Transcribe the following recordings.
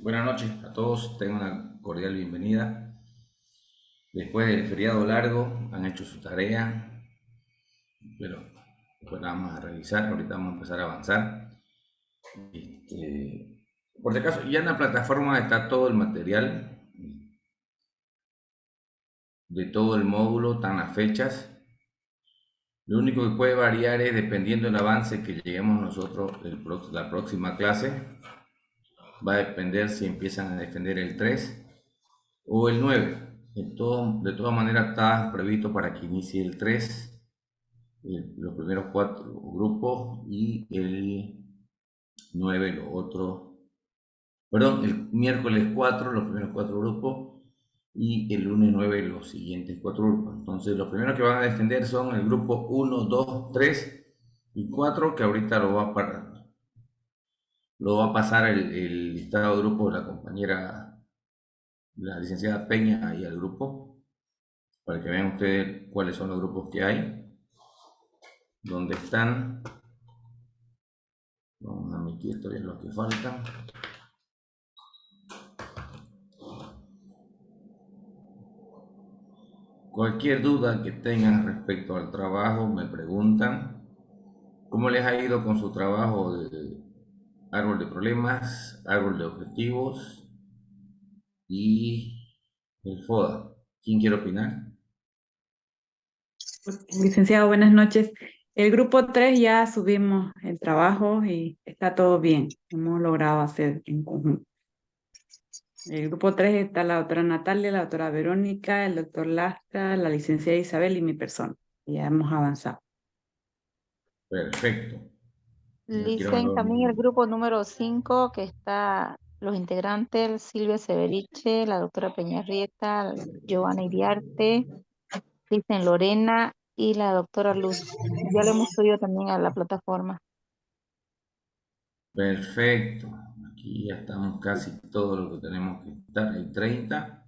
Buenas noches a todos, tengan una cordial bienvenida. Después del feriado largo, han hecho su tarea, pero después la vamos a revisar, ahorita vamos a empezar a avanzar. Por si acaso, ya en la plataforma está todo el material de todo el módulo, están las fechas. Lo único que puede variar es dependiendo del avance que lleguemos nosotros la próxima clase. Va a depender si empiezan a defender el 3 o el 9. De todas maneras está previsto para que inicie el 3, los primeros 4 grupos, y el 9 los otros. Perdón, el miércoles 4 los primeros 4 grupos y el lunes 9 los siguientes 4 grupos. Entonces los primeros que van a defender son el grupo 1, 2, 3 y 4, que ahorita lo va a pasar el listado de grupo de la compañera, la licenciada Peña, ahí al grupo, para que vean ustedes cuáles son los grupos que hay, dónde están. Vamos a omitir todavía los que faltan. Cualquier duda que tengan respecto al trabajo me preguntan. ¿Cómo les ha ido con su trabajo de árbol de problemas, árbol de objetivos y el FODA? ¿Quién quiere opinar? Licenciado, buenas noches. El grupo 3 ya subimos el trabajo y está todo bien. Hemos logrado hacer en conjunto. El grupo 3 está la doctora Natalia, la doctora Verónica, el doctor Lastra, la licenciada Isabel y mi persona. Ya hemos avanzado. Perfecto. Licen también el grupo número 5 que está los integrantes Silvia Severiche, la doctora Peñarrieta, Giovanna Iriarte, Licen Lorena y la doctora Luz. Ya lo hemos subido también a la plataforma. Perfecto. Aquí ya estamos casi todo lo que tenemos que estar. Hay 30.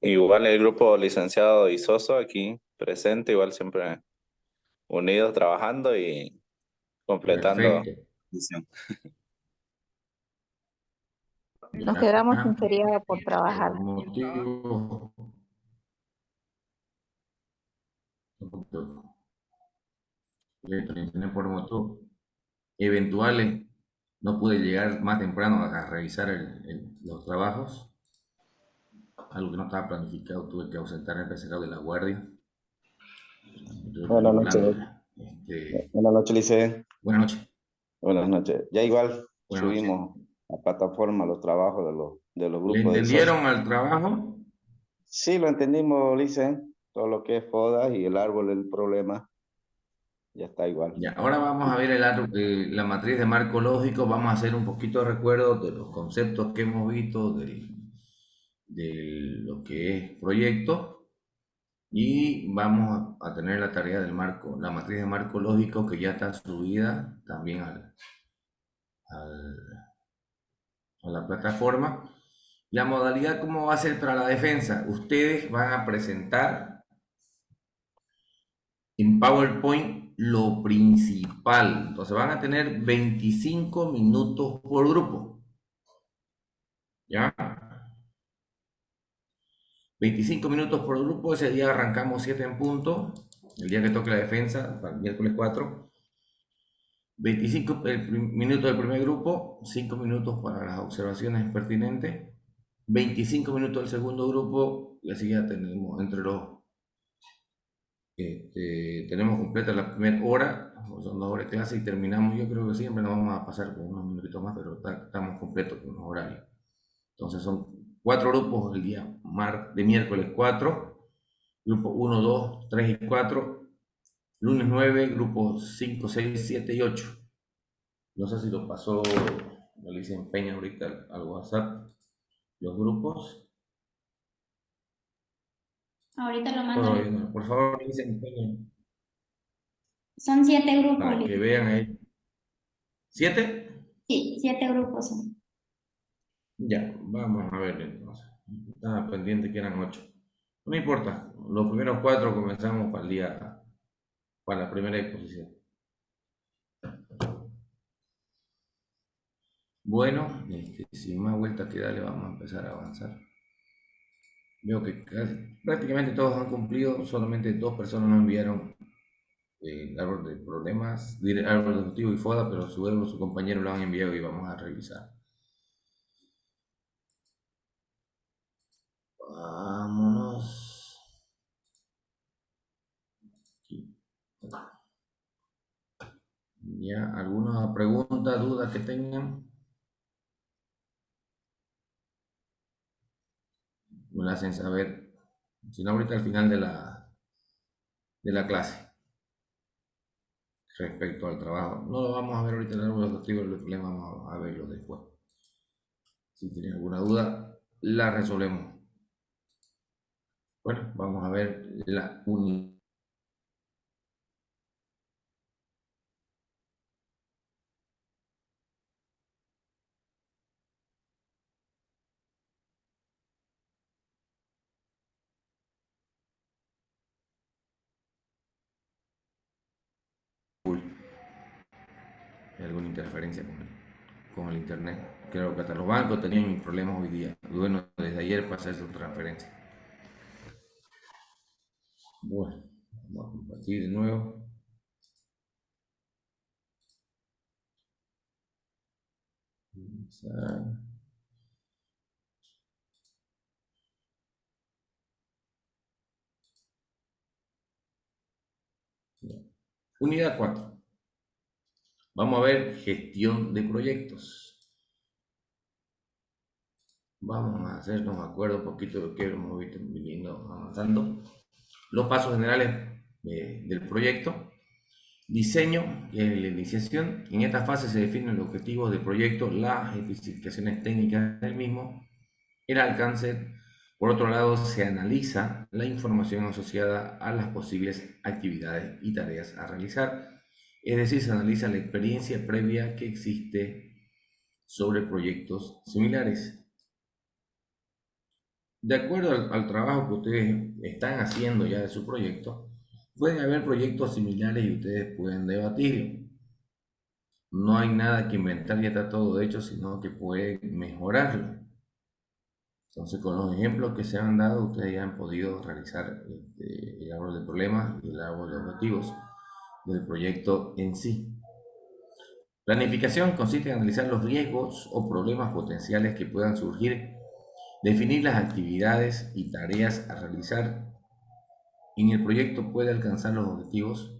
Igual el grupo licenciado Isoso aquí presente, igual siempre unidos trabajando y completando. Perfecto. Nos quedamos sin feriado por Por trabajar. motivos por motivos eventuales no pude llegar más temprano a revisar los trabajos, algo que no estaba planificado. Tuve que ausentarme al lado de la guardia. Buenas noches. Buenas noches, Lice. Buenas noches. Buenas noches. Ya igual Buenas noches. subimos a plataforma los trabajos de los ¿Le grupos de entendieron socios. al trabajo? Sí, lo entendimos, Lice. Todo lo que es FODA y el árbol del problema. Ya está igual. Ya, ahora vamos a ver la matriz de marco lógico. Vamos a hacer un poquito de recuerdo de los conceptos que hemos visto de lo que es proyecto, y vamos a tener la tarea del marco, la matriz de marco lógico, que ya está subida también a la plataforma. La modalidad, ¿cómo va a ser para la defensa? Ustedes van a presentar en PowerPoint lo principal. Entonces van a tener 25 minutos por grupo. ¿Ya? 25 minutos por grupo. Ese día arrancamos 7 en punto. El día que toque la defensa, para el miércoles 4. 25 minutos del primer grupo, 5 minutos para las observaciones pertinentes, 25 minutos del segundo grupo, y así ya tenemos tenemos completa la primera hora. Son 2 horas de clase y terminamos. Yo creo que siempre nos vamos a pasar con unos minutitos más, pero estamos completos con los horarios. Entonces son 4 grupos el día de miércoles 4, grupo 1, 2, 3 y 4, lunes 9, grupos 5, 6, 7 y 8. No sé si lo pasó, lo hice en Peña ahorita al WhatsApp, los grupos. Ahorita lo mando. No, por favor, lo hice en Peña. Son 7 grupos. Para que vean ahí. ¿7? Sí, 7 grupos son. Ya, vamos a ver entonces. Estaba pendiente que eran 8. No importa, los primeros 4 comenzamos para la primera exposición. Bueno, sin más vueltas que darle, vamos a empezar a avanzar. Veo que prácticamente todos han cumplido, solamente 2 personas no enviaron el árbol de problemas, árbol de objetivo y FODA, pero su compañero lo han enviado y vamos a revisar. Vámonos. Aquí. Ya, ¿alguna pregunta, duda que tengan? Me la hacen saber, si no ahorita al final de la clase. Respecto al trabajo, no lo vamos a ver ahorita en el árbol de objetivo, el problema vamos a verlo después. Si tienen alguna duda, la resolvemos. Bueno, vamos a ver la unidad. Hay alguna interferencia con el internet. Creo que hasta los bancos tenían problemas hoy día. Bueno, desde ayer pasa esa transferencia. Bueno, vamos a compartir de nuevo. Unidad 4. Vamos a ver gestión de proyectos. Vamos a hacernos acuerdo un poquito de lo que hemos viniendo avanzando. Los pasos generales del proyecto. Diseño, que es la iniciación. En esta fase se definen los objetivos del proyecto, las especificaciones técnicas del mismo, el alcance. Por otro lado, se analiza la información asociada a las posibles actividades y tareas a realizar. Es decir, se analiza la experiencia previa que existe sobre proyectos similares. De acuerdo al trabajo que ustedes están haciendo ya de su proyecto, pueden haber proyectos similares y ustedes pueden debatirlo. No hay nada que inventar, ya está todo hecho, sino que pueden mejorarlo. Entonces, con los ejemplos que se han dado, ustedes ya han podido realizar el árbol de problemas y el árbol de objetivos del proyecto en sí. Planificación consiste en analizar los riesgos o problemas potenciales que puedan surgir, definir las actividades y tareas a realizar en el proyecto para alcanzar los objetivos,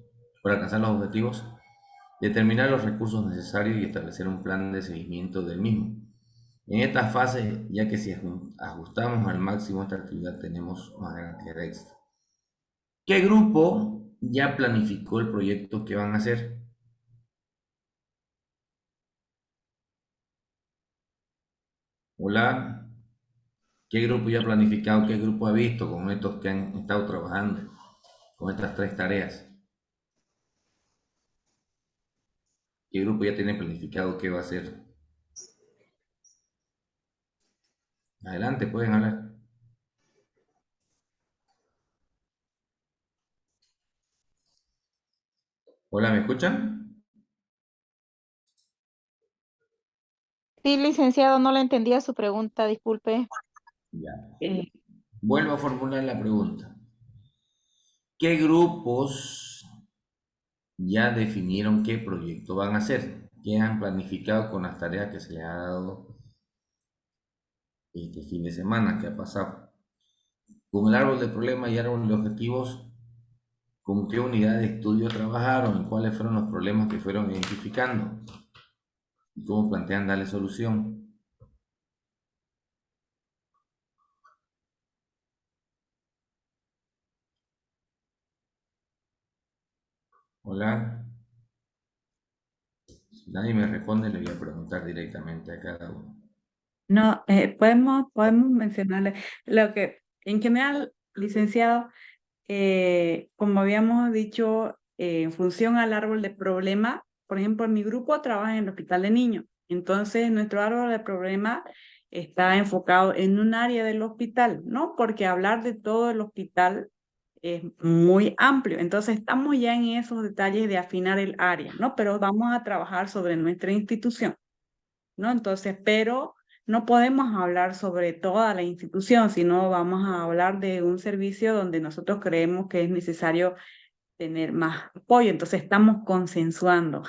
determinar los recursos necesarios y establecer un plan de seguimiento del mismo. En esta fase, ya que si ajustamos al máximo esta actividad, tenemos una garantía extra. ¿Qué grupo ya planificó el proyecto que van a hacer? Hola. ¿Qué grupo ya ha planificado? ¿Qué grupo ha visto con estos que han estado trabajando con estas 3 tareas? ¿Qué grupo ya tiene planificado qué va a hacer? Adelante, pueden hablar. Hola, ¿me escuchan? Sí, licenciado, no le entendía su pregunta, disculpe. Ya. Vuelvo a formular la pregunta. ¿Qué grupos ya definieron qué proyecto van a hacer? ¿Qué han planificado con las tareas que se les ha dado este fin de semana que ha pasado? Con el árbol de problemas y árbol de objetivos, ¿con qué unidad de estudio trabajaron y cuáles fueron los problemas que fueron identificando? ¿Y cómo plantean darle solución? Hola. Si nadie me responde, le voy a preguntar directamente a cada uno. No, podemos mencionarle lo que, en general, licenciado, como habíamos dicho, en función al árbol de problema, por ejemplo, mi grupo trabaja en el hospital de niños. Entonces, nuestro árbol de problema está enfocado en un área del hospital, ¿no? Porque hablar de todo el hospital es muy amplio. Entonces, estamos ya en esos detalles de afinar el área, ¿no? Pero vamos a trabajar sobre nuestra institución. ¿no? Entonces, pero no podemos hablar sobre toda la institución, sino vamos a hablar de un servicio donde nosotros creemos que es necesario tener más apoyo. Entonces, estamos consensuando.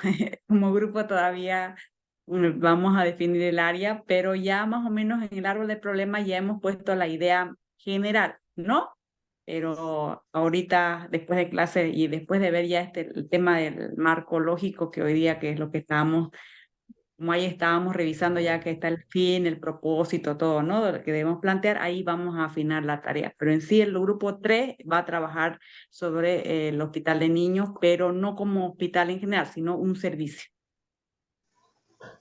Como grupo todavía vamos a definir el área, pero ya más o menos en el árbol de problemas ya hemos puesto la idea general, ¿no? Pero ahorita, después de clase y después de ver ya el tema del marco lógico, que hoy día que es lo que estábamos, como ahí estábamos revisando ya que está el fin, el propósito, todo, ¿no? Lo que debemos plantear, ahí vamos a afinar la tarea. Pero en sí el grupo 3 va a trabajar sobre el hospital de niños, pero no como hospital en general, sino un servicio.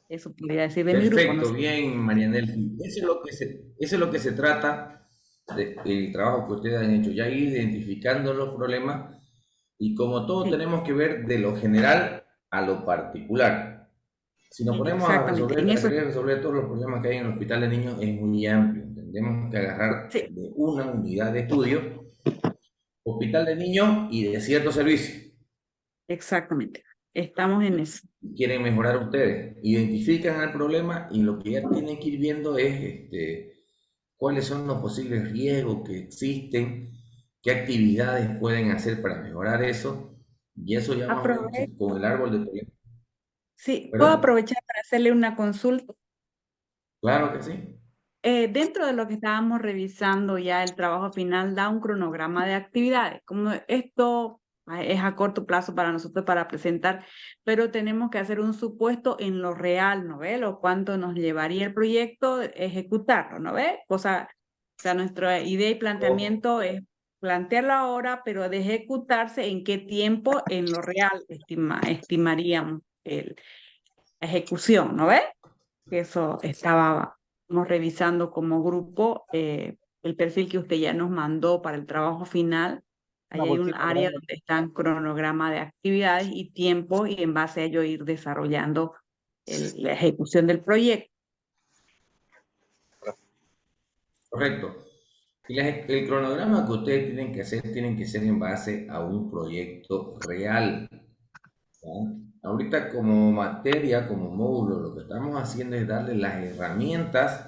Eso podría decir de mi grupo. Perfecto, ¿No? bien, Marianel. Eso es lo que se trata del trabajo que ustedes han hecho, ya ir identificando los problemas y como todo Sí, tenemos que ver de lo general a lo particular. Si nos ponemos exactamente. En a eso, querer resolver todos los problemas que hay en el hospital de niños es muy amplio. Tenemos que agarrar sí, de una unidad de estudio, hospital de niños y de ciertos servicios. exactamente. Estamos en eso. Quieren mejorar ustedes, identifican el problema y lo que ya tienen que ir viendo es cuáles son los posibles riesgos que existen, qué actividades pueden hacer para mejorar eso, y eso ya más o menos Aprovecho, con el árbol de problemas. sí, puedo ¿Perdón? aprovechar para hacerle una consulta. Claro que sí. Dentro de lo que estábamos revisando ya el trabajo final da un cronograma de actividades. Como esto es a corto plazo para nosotros para presentar, pero tenemos que hacer un supuesto en lo real, ¿no ve? Lo cuánto nos llevaría el proyecto ejecutarlo, ¿no ve? O sea, nuestra idea y Oh, planteamiento es plantearlo ahora, pero de ejecutarse en qué tiempo en lo real estimaríamos la ejecución, ¿no ve? Que eso estábamos revisando como grupo, el perfil que usted ya nos mandó para el trabajo final. Ahí Una hay un bolsita área grande. donde están cronograma de actividades y tiempo y en base a ello ir desarrollando la ejecución del proyecto. correcto. Y el cronograma que ustedes tienen que hacer tienen que ser en base a un proyecto real. ¿Ya? Ahorita como materia, como módulo, lo que estamos haciendo es darle las herramientas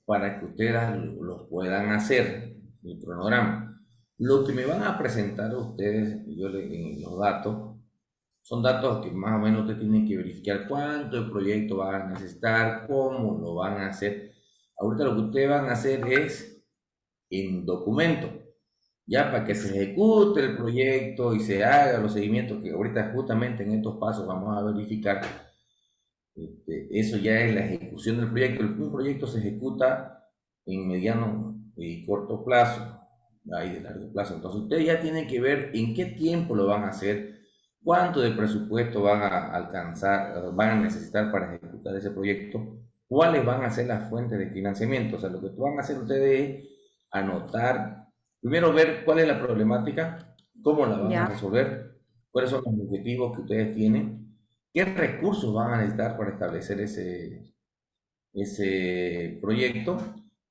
para que ustedes lo puedan hacer, el cronograma. Lo que me van a presentar a ustedes, en los datos, son datos que más o menos ustedes tienen que verificar cuánto el proyecto van a necesitar, cómo lo van a hacer. Ahorita lo que ustedes van a hacer es en documento, ya para que se ejecute el proyecto y se haga los seguimientos que ahorita justamente en estos pasos vamos a verificar. Eso ya es la ejecución del proyecto. Un proyecto se ejecuta en mediano y corto plazo, ahí de largo plazo. Entonces ustedes ya tienen que ver en qué tiempo lo van a hacer, cuánto de presupuesto van a alcanzar, van a necesitar para ejecutar ese proyecto, cuáles van a ser las fuentes de financiamiento. O sea, lo que van a hacer ustedes es anotar, primero ver cuál es la problemática, cómo la van a Ya, resolver, cuáles son los objetivos que ustedes tienen, qué recursos van a necesitar para establecer ese proyecto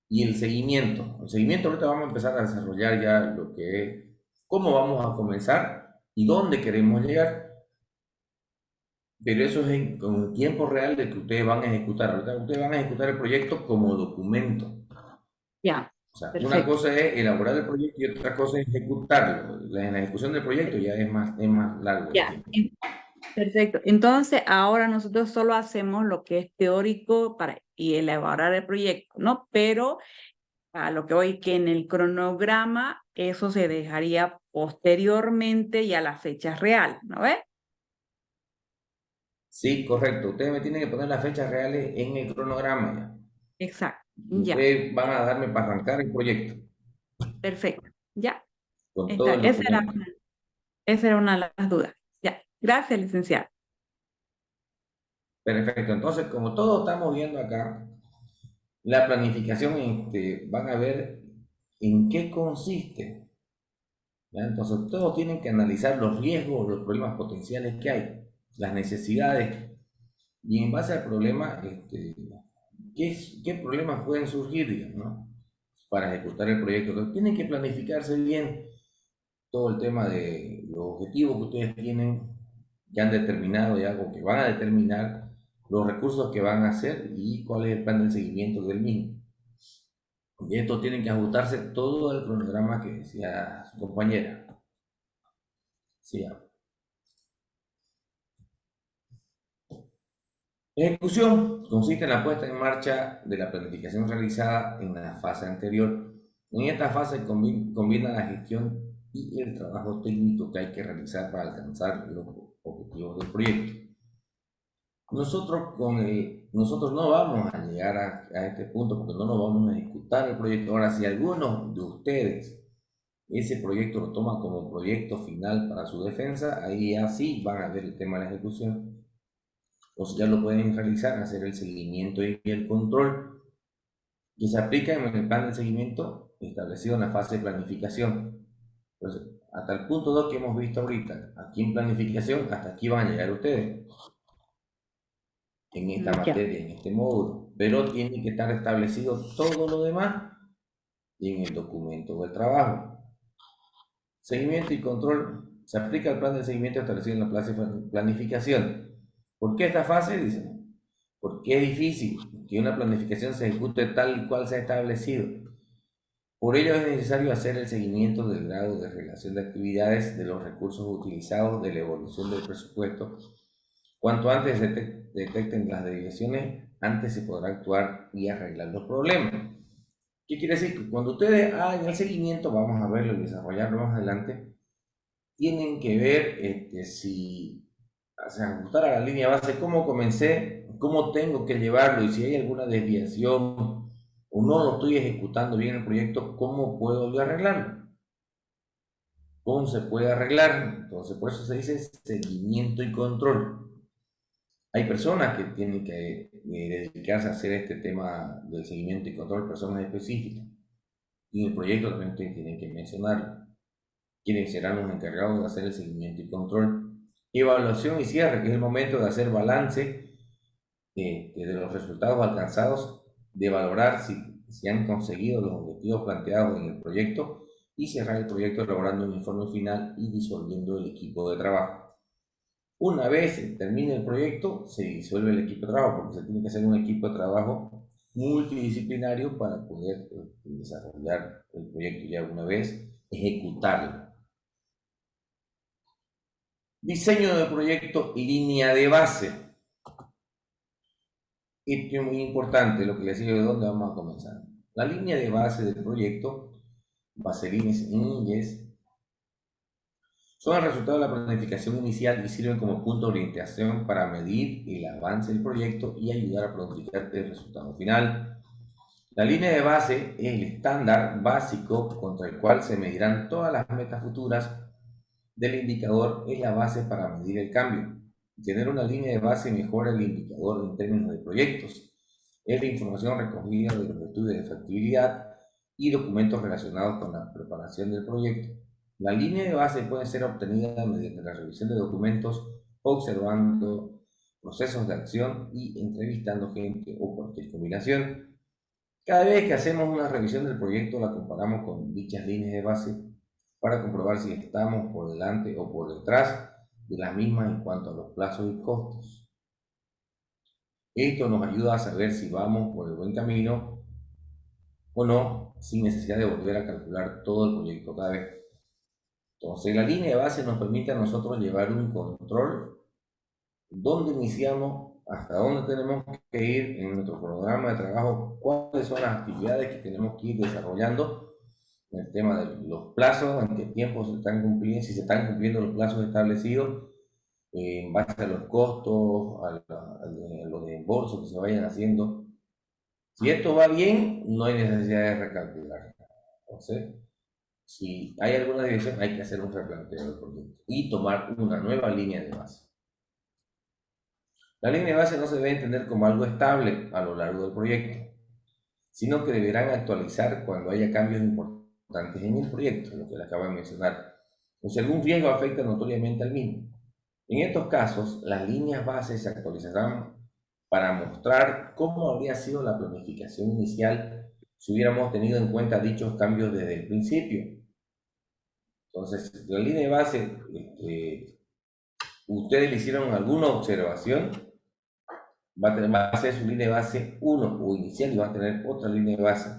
y el seguimiento. El seguimiento ahorita vamos a empezar a desarrollar ya lo que es cómo vamos a comenzar y dónde queremos llegar. Pero eso es con tiempo real de que ustedes van a ejecutar. Ahorita ustedes van a ejecutar el proyecto como documento. ya, O sea, una perfecto. cosa es elaborar el proyecto y otra cosa es ejecutarlo. La ejecución del proyecto ya es más largo el Ya, tiempo. perfecto. Entonces, ahora nosotros solo hacemos lo que es teórico para y elaborar el proyecto, ¿no? Pero a lo que voy, que en el cronograma eso se dejaría posteriormente y a las fechas reales, ¿no ves? Sí, correcto. Ustedes me tienen que poner las fechas reales en el cronograma ya. Exacto, ya, Ustedes van a darme para arrancar el proyecto perfecto, ya, con todo está. el documento. Esa era una de las dudas. Ya, gracias, licenciado. Perfecto. Entonces, como todos estamos viendo acá, la planificación van a ver en qué consiste. ¿Ya? Entonces, todos tienen que analizar los riesgos, los problemas potenciales que hay, las necesidades, y en base al problema, ¿qué problemas pueden surgir, digamos, ¿no? Para ejecutar el proyecto? Entonces, tienen que planificarse bien todo el tema de los objetivos que ustedes tienen, que han determinado ya, o que van a determinar, los recursos que van a hacer y cuál es el plan de seguimiento del mismo. Y esto tiene que ajustarse todo el cronograma que decía su compañera. Sí. Ejecución consiste en la puesta en marcha de la planificación realizada en la fase anterior. En esta fase combina la gestión y el trabajo técnico que hay que realizar para alcanzar los objetivos del proyecto. Nosotros no vamos a llegar a este punto porque no nos vamos a ejecutar el proyecto. Ahora, si alguno de ustedes ese proyecto lo toman como proyecto final para su defensa, ahí ya sí van a ver el tema de la ejecución. O si ya lo pueden realizar, hacer el seguimiento y el control que se aplica en el plan de seguimiento establecido en la fase de planificación. Entonces, hasta el punto 2 que hemos visto ahorita, aquí en planificación, hasta aquí van a llegar ustedes en esta materia, en este módulo, pero tiene que estar establecido todo lo demás en el documento del trabajo. Seguimiento y control. Se aplica el plan de seguimiento establecido en la fase de planificación. ¿Por qué esta fase? Dicen, porque es difícil que una planificación se ejecute tal cual se ha establecido. Por ello es necesario hacer el seguimiento del grado de relación de actividades, de los recursos utilizados, de la evolución del presupuesto. Cuanto antes se detecten las desviaciones, antes se podrá actuar y arreglar los problemas. ¿Qué quiere decir? Que cuando ustedes hagan el seguimiento, vamos a verlo y desarrollarlo más adelante, tienen que ver si se ajustar a la línea base, cómo comencé, cómo tengo que llevarlo y si hay alguna desviación o no lo estoy ejecutando bien el proyecto, ¿cómo puedo yo arreglarlo? ¿Cómo se puede arreglar? Entonces, por eso se dice seguimiento y control. Hay personas que tienen que dedicarse a hacer este tema del seguimiento y control, personas específicas. Y en el proyecto también tienen que mencionarlo. Quienes serán los encargados de hacer el seguimiento y control. Evaluación y cierre, que es el momento de hacer balance de los resultados alcanzados, de valorar si han conseguido los objetivos planteados en el proyecto y cerrar el proyecto elaborando un informe final y disolviendo el equipo de trabajo. Una vez se termine el proyecto, se disuelve el equipo de trabajo porque se tiene que hacer un equipo de trabajo multidisciplinario para poder desarrollar el proyecto y alguna vez ejecutarlo. Diseño de proyecto y línea de base. Esto es muy importante, lo que les digo de dónde vamos a comenzar. La línea de base del proyecto, baselines en inglés, son el resultado de la planificación inicial y sirven como punto de orientación para medir el avance del proyecto y ayudar a planificar el resultado final. La línea de base es el estándar básico contra el cual se medirán todas las metas futuras del indicador. Es la base para medir el cambio. Tener una línea de base mejora el indicador en términos de proyectos. Es la información recogida de los estudios de factibilidad y documentos relacionados con la preparación del proyecto. La línea de base puede ser obtenida mediante la revisión de documentos, observando procesos de acción y entrevistando gente o cualquier combinación. Cada vez que hacemos una revisión del proyecto, la comparamos con dichas líneas de base para comprobar si estamos por delante o por detrás de las mismas en cuanto a los plazos y costos. Esto nos ayuda a saber si vamos por el buen camino o no, sin necesidad de volver a calcular todo el proyecto cada vez. Entonces, la línea de base nos permite a nosotros llevar un control, dónde iniciamos, hasta dónde tenemos que ir en nuestro programa de trabajo, cuáles son las actividades que tenemos que ir desarrollando, en el tema de los plazos, en qué tiempo se están cumpliendo, si se están cumpliendo los plazos establecidos, en base a los costos, a los desembolsos que se vayan haciendo. Si esto va bien, no hay necesidad de recalcular. Entonces, si hay alguna dirección, hay que hacer un replanteo del proyecto y tomar una nueva línea de base. La línea de base no se debe entender como algo estable a lo largo del proyecto, sino que deberán actualizar cuando haya cambios importantes en el proyecto, lo que les acabo de mencionar, o si algún riesgo afecta notoriamente al mismo. En estos casos, las líneas bases se actualizarán para mostrar cómo habría sido la planificación inicial si hubiéramos tenido en cuenta dichos cambios desde el principio. Entonces, la línea de base, ¿ustedes le hicieron alguna observación va a ser su línea de base 1 o inicial y va a tener otra línea de base.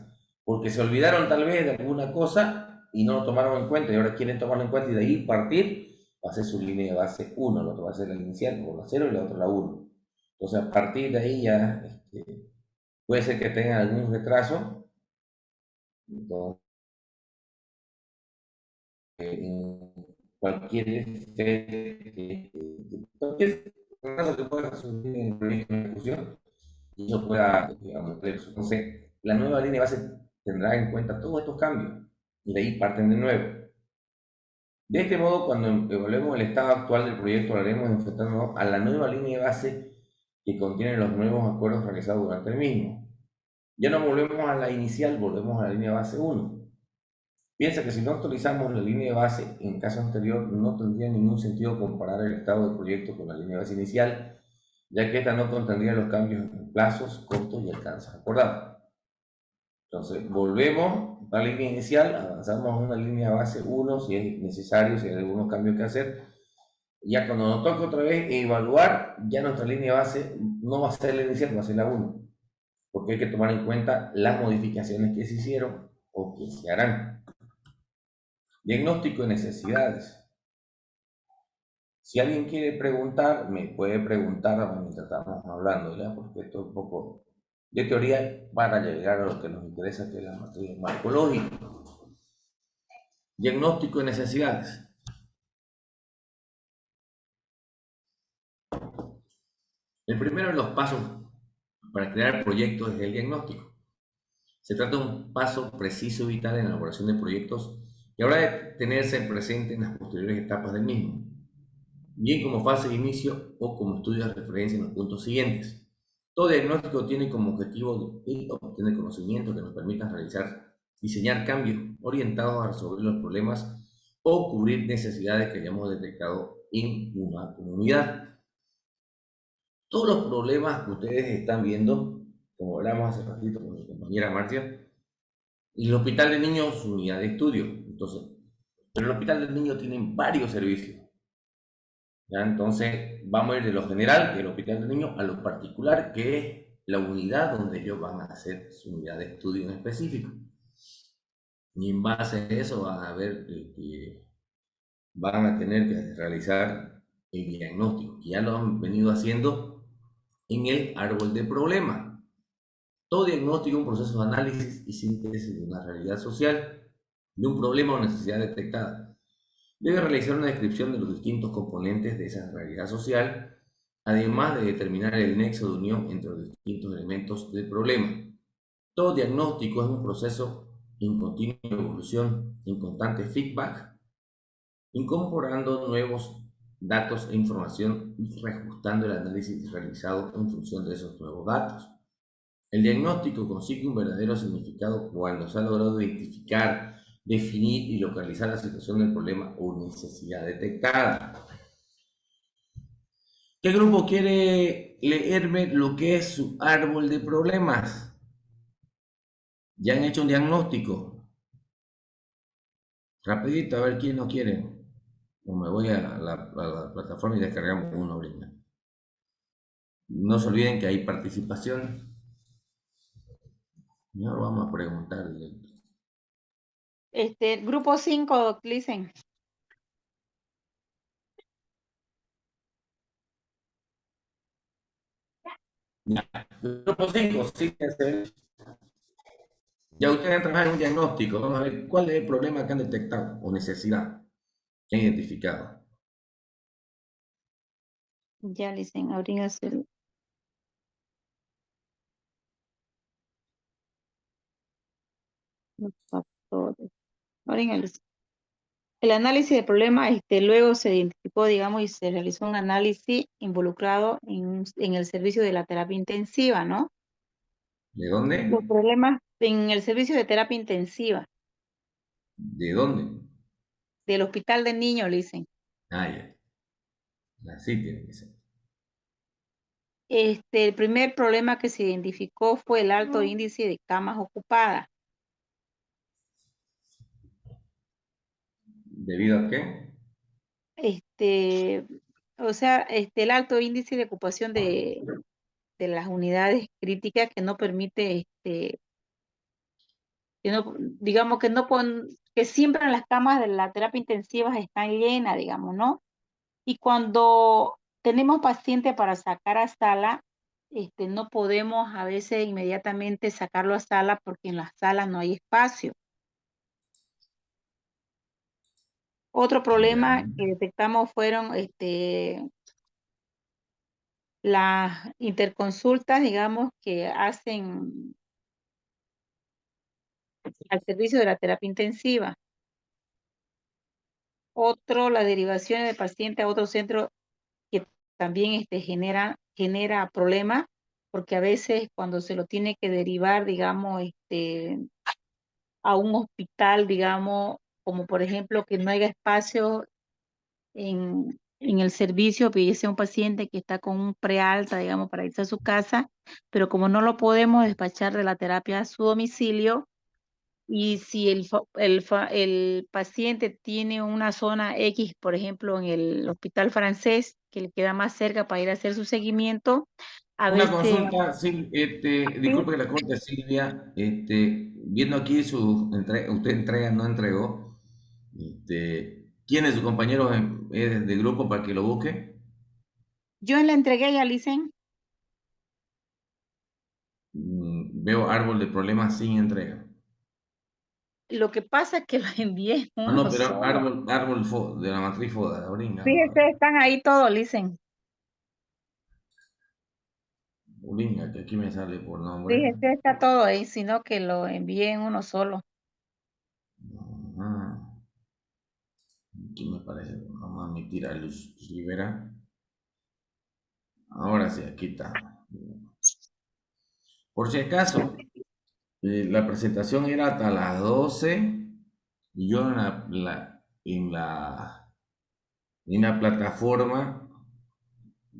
Porque se olvidaron tal vez de alguna cosa y no lo tomaron en cuenta y ahora quieren tomarlo en cuenta y de ahí partir, va a ser su línea de base 1, la otra va a ser la inicial, o la 0 y la otra la 1. Entonces a partir de ahí ya puede ser que tengan algún retraso. Entonces, en cualquier retraso que pueda surgir en el proyecto de ejecución, y eso pueda aumentar eso. Entonces, la nueva línea de base tendrá en cuenta todos estos cambios y de ahí parten de nuevo. De este modo, cuando evaluemos el estado actual del proyecto, lo haremos enfrentándonos a la nueva línea de base que contiene los nuevos acuerdos realizados durante el mismo. Ya no volvemos a la inicial, volvemos a la línea de base 1. Piensa que si no actualizamos la línea de base en caso anterior, no tendría ningún sentido comparar el estado del proyecto con la línea de base inicial, ya que esta no contendría los cambios en plazos, costos y alcances acordados. Entonces, volvemos a la línea inicial, avanzamos a una línea de base 1 si es necesario, si hay algunos cambios que hacer. Ya cuando nos toque otra vez evaluar, ya nuestra línea de base no va a ser la inicial, va a ser la 1, porque hay que tomar en cuenta las modificaciones que se hicieron o que se harán. Diagnóstico de necesidades. Si alguien quiere preguntar, me puede preguntar mientras estamos hablando, ¿ya? Porque esto es un poco de teoría para llegar a lo que nos interesa, que es la materia marcológica. Diagnóstico de necesidades. El primero de los pasos para crear proyectos es el diagnóstico. Se trata de un paso preciso y vital en la elaboración de proyectos que habrá de tenerse presente en las posteriores etapas del mismo, bien como fase de inicio o como estudio de referencia en los puntos siguientes. Todo diagnóstico tiene como objetivo obtener conocimientos que nos permitan diseñar cambios orientados a resolver los problemas o cubrir necesidades que hayamos detectado en una comunidad. Todos los problemas que ustedes están viendo, como hablamos hace ratito con mi compañera Marcia, y el Hospital de Niños, su unidad de estudio. Entonces, pero el Hospital del Niño tiene varios servicios. ¿Ya? Entonces, vamos a ir de lo general, que es el Hospital del Niño, a lo particular, que es la unidad donde ellos van a hacer su unidad de estudio en específico. Y en base a eso van a ver que van a tener que realizar el diagnóstico, que ya lo han venido haciendo en el árbol de problemas. Todo diagnóstico es un proceso de análisis y síntesis de una realidad social, de un problema o necesidad detectada. Debe realizar una descripción de los distintos componentes de esa realidad social, además de determinar el nexo de unión entre los distintos elementos del problema. Todo diagnóstico es un proceso en continua evolución, en constante feedback, incorporando nuevos datos e información y reajustando el análisis realizado en función de esos nuevos datos. El diagnóstico consigue un verdadero significado cuando se ha logrado identificar, definir y localizar la situación del problema o necesidad detectada. ¿Qué grupo quiere leerme lo que es su árbol de problemas? ¿Ya han hecho un diagnóstico? Rapidito, a ver quién no quiere. O me voy a la plataforma y descargamos uno ahorita. No se olviden que hay participación. Y ahora vamos a preguntar. Grupo 5, Clicen. Grupo 5, sí, ya ustedes han trabajado en un diagnóstico. Vamos a ver cuál es el problema que han detectado o necesidad que han identificado. Ya, Licen, abrimos los factores. Abrimos el análisis del problema, luego se identificó, digamos, y se realizó un análisis involucrado en el servicio de la terapia intensiva, ¿no? ¿De dónde? Los problemas en el servicio de terapia intensiva ¿De dónde? del Hospital de Niños, le dicen. Ah, ya. Así tiene que ser. El primer problema que se identificó fue el alto índice de camas ocupadas. ¿Debido a qué? O sea, el alto índice de ocupación de las unidades críticas que no permite, que no, digamos que no que siempre las camas de la terapia intensiva están llenas, digamos, ¿no? Y cuando tenemos paciente para sacar a sala, no podemos a veces inmediatamente sacarlo a sala porque en la sala no hay espacio. Otro problema Ya. que detectamos fueron las interconsultas, digamos, que hacen al servicio de la terapia intensiva. Otro, la derivación de paciente a otro centro que también genera problemas, porque a veces cuando se lo tiene que derivar, digamos, a un hospital, digamos, como por ejemplo que no haya espacio en el servicio, que sea un paciente que está con un prealta, digamos, para irse a su casa, pero como no lo podemos despachar de la terapia a su domicilio, y si el paciente tiene una zona X, por ejemplo, en el hospital francés, que le queda más cerca para ir a hacer su seguimiento, a Una veces, consulta, sí, sí, disculpe que la corte, Silvia, viendo aquí usted entrega, no entregó, ¿quién es su compañero de grupo para que lo busque? yo le entregué a Yalicen. Veo árbol de problemas sin entrega. Lo que pasa es que lo envié Ah, uno no, pero solo. de la matriz FODA, Oringa, Fíjese, están ahí todos, Licen. Oringa, que aquí me sale por nombre. Fíjese, está todo ahí, sino que lo envié en uno solo. Ajá. Aquí me parece, vamos a admitir a Luz Rivera. Ahora sí, aquí está. Por si acaso, la presentación era hasta las 12 y yo en la plataforma,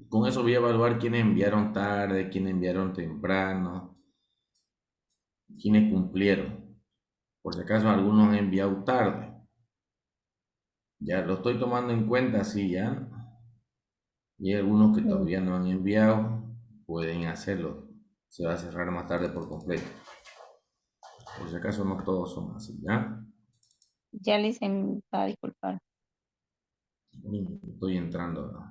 con eso voy a evaluar quiénes enviaron tarde, quiénes enviaron temprano, quiénes cumplieron. Por si acaso algunos han enviado tarde. Ya lo estoy tomando en cuenta, sí, ya. Y hay algunos que Mm. todavía no han enviado, pueden hacerlo. Se va a cerrar más tarde por completo. Por si acaso no todos son así, ¿ya? Ya Licen va a disculpar. Estoy entrando.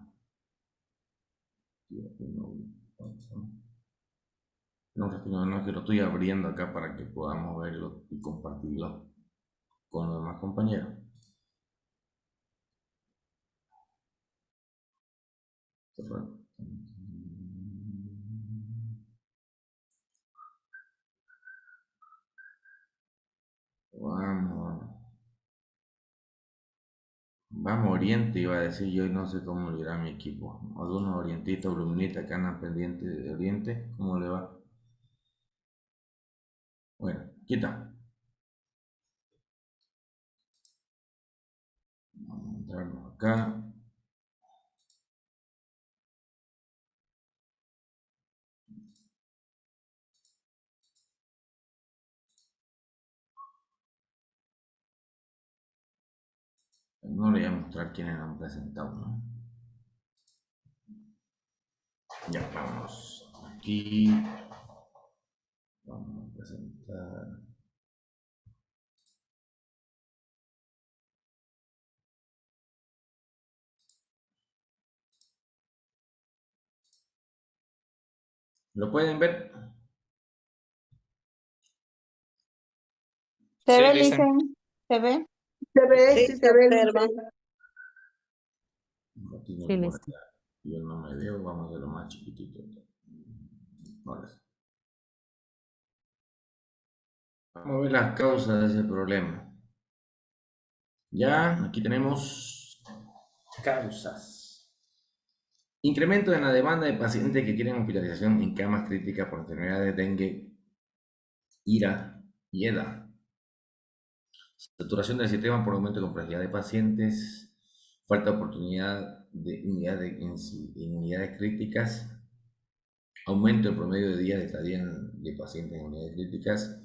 No, que lo estoy abriendo acá para que podamos verlo y compartirlo con los demás compañeros. Vamos, vamos Oriente, iba a decir yo, y no sé cómo irá mi equipo. Algunos orientistas, bruministas que andan pendientes de Oriente, ¿cómo le va? Bueno, quita. Vamos a entrarnos acá. No le voy a mostrar quiénes han presentado, ¿no? Ya, vamos aquí. Vamos a presentar. ¿Lo pueden ver? ¿Se Sí, ve, Licen. Licen? ¿Se ve? Se ve, Sí, sí se se ve, observa. Licen. Aquí no Sí, por Licen. acá. Yo no me veo, vamos a hacerlo más chiquitito. Ahora sí. Vamos a ver las causas de ese problema. Ya, aquí tenemos causas. Incremento en la demanda de pacientes que quieren hospitalización en camas críticas por enfermedades de dengue, IRA y EDA. Saturación del sistema por aumento de complejidad de pacientes, falta de oportunidad en unidades críticas, aumento en promedio de días de estadía de pacientes en unidades críticas.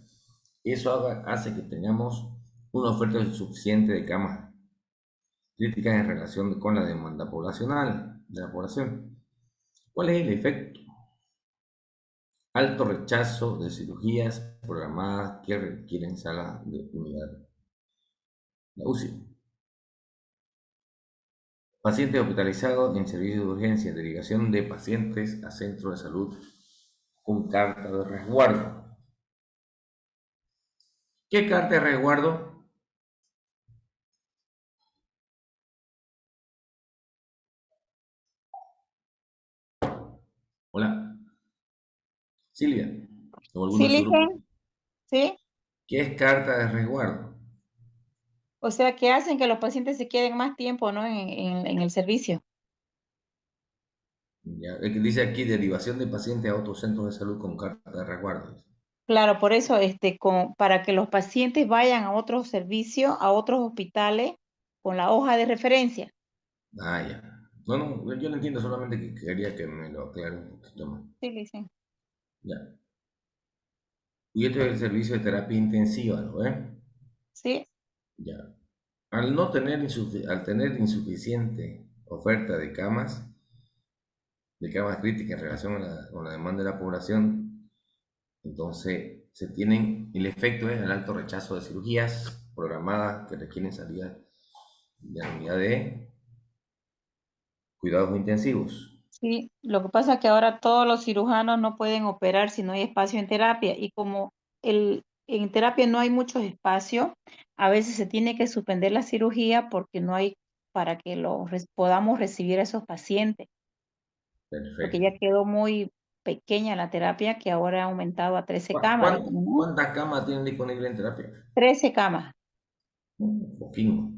Eso hace que tengamos una oferta insuficiente de camas críticas en relación con la demanda poblacional de la población. ¿Cuál es el efecto? alto rechazo de cirugías programadas que requieren sala de unidad de UCI. Pacientes hospitalizados en servicio de urgencia, derivación de pacientes a centro de salud con carta de resguardo. ¿Qué carta de resguardo? Hola, Silvia, o alguno Sí, de su grupo. Licen, sí. ¿Qué es carta de resguardo? O sea, que hacen que los pacientes se queden más tiempo, ¿no? En el servicio. Ya, es que dice aquí derivación de pacientes a otros centros de salud con carta de resguardo. Claro, por eso, para que los pacientes vayan a otros servicios, a otros hospitales, con la hoja de referencia. Ah, ya. No, no, yo no entiendo, solamente que quería que me lo aclare un poquito más. Sí, Licen. Ya. Y esto es el servicio de terapia intensiva, ¿no? Sí, Ya. Al tener insuficiente oferta de camas críticas en relación a con la demanda de la población, entonces se tienen, el efecto es el alto rechazo de cirugías programadas que requieren salida de la unidad de cuidados intensivos. sí. Lo que pasa es que ahora todos los cirujanos no pueden operar si no hay espacio en terapia. Y como en terapia no hay mucho espacio, a veces se tiene que suspender la cirugía porque no hay para que podamos recibir a esos pacientes. Porque Perfecto. ya quedó muy pequeña la terapia que ahora ha aumentado a 13 camas, ¿no? ¿Cuántas camas tienen disponibles en terapia? 13 camas Poquísimo.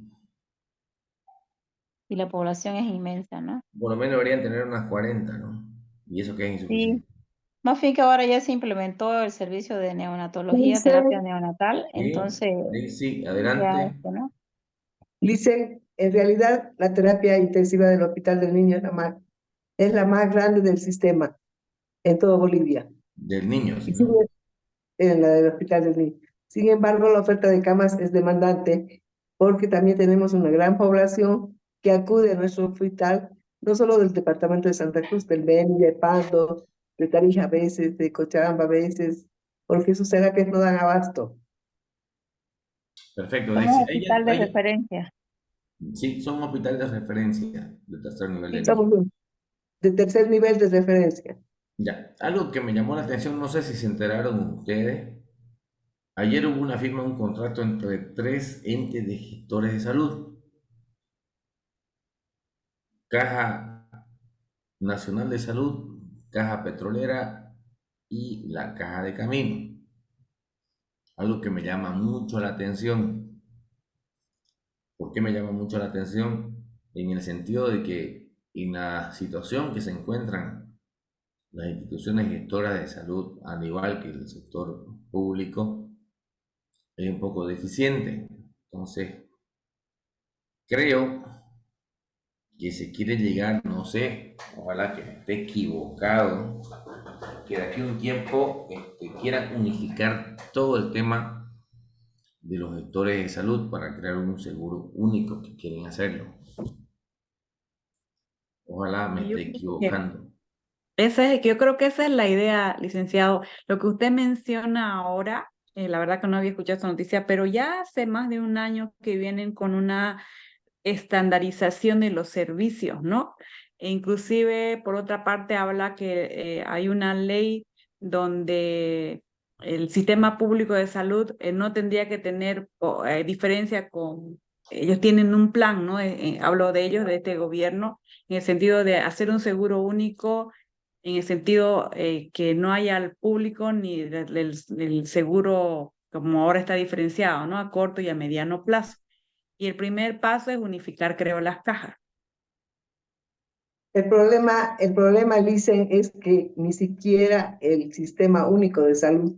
y la población es inmensa, ¿no? Por lo menos deberían tener unas 40, ¿no? Y eso que es Sí, insuficiente. más bien que ahora ya se implementó el servicio de neonatología, Lice, terapia neonatal, Sí, entonces sí, ya adelante. ¿no? Lice, en realidad la terapia intensiva del Hospital del Niño es la más grande del sistema en todo Bolivia, Del niño, y sí, ¿no? sigue en la del Hospital del Niño. Sin embargo, la oferta de camas es demandante porque también tenemos una gran población que acude a nuestro hospital, no solo del departamento de Santa Cruz, del Beni, de Pando, de Tarija a veces, de Cochabamba a veces, porque sus terapias no dan abasto. Perfecto. Somos hospital de referencia. Sí, son hospitales de referencia de tercer nivel de Sí, niños. Somos de tercer nivel de referencia. Ya, algo que me llamó la atención, no sé si se enteraron ustedes. Ayer hubo una firma de un contrato entre 3 entes de gestores de salud. Caja Nacional de Salud, Caja Petrolera y la Caja de Camino. Algo que me llama mucho la atención. ¿Por qué me llama mucho la atención? En el sentido de que en la situación que se encuentran las instituciones gestoras de salud, al igual que el sector público, es un poco deficiente. Entonces, creo que se quiere llegar, no sé, ojalá que esté equivocado, que de aquí a un tiempo quieran unificar todo el tema de los gestores de salud para crear un seguro único, que quieren hacerlo. Ojalá me Y yo esté creo que equivocando. yo creo que esa es la idea, licenciado. Lo que usted menciona ahora, la verdad que no había escuchado esta noticia, pero ya hace más de un año que vienen con una estandarización de los servicios, ¿no? E inclusive, por otra parte, habla que hay una ley donde el sistema público de salud no tendría que tener diferencia con, ellos tienen un plan, ¿no? Hablo de ellos, de este gobierno, en el sentido de hacer un seguro único, en el sentido que no haya al público ni del seguro como ahora está diferenciado, ¿no? A corto y a mediano plazo. Y el primer paso es unificar, creo, las cajas. El problema, Licen, es que ni siquiera el sistema único de salud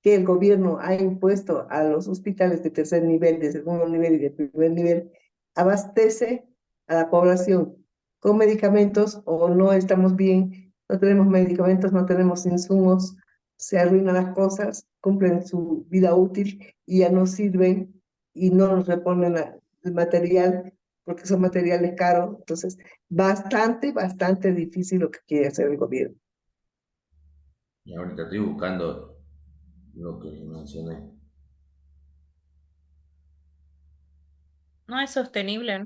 que el gobierno ha impuesto a los hospitales de tercer nivel, de segundo nivel y de primer nivel, abastece a la población con medicamentos o no estamos bien, no tenemos medicamentos, no tenemos insumos, se arruinan las cosas, cumplen su vida útil y ya no sirven y no nos reponen el material porque son materiales caros. Entonces, bastante difícil lo que quiere hacer el gobierno. Y ahorita estoy buscando lo que les mencioné. No es sostenible, ¿no?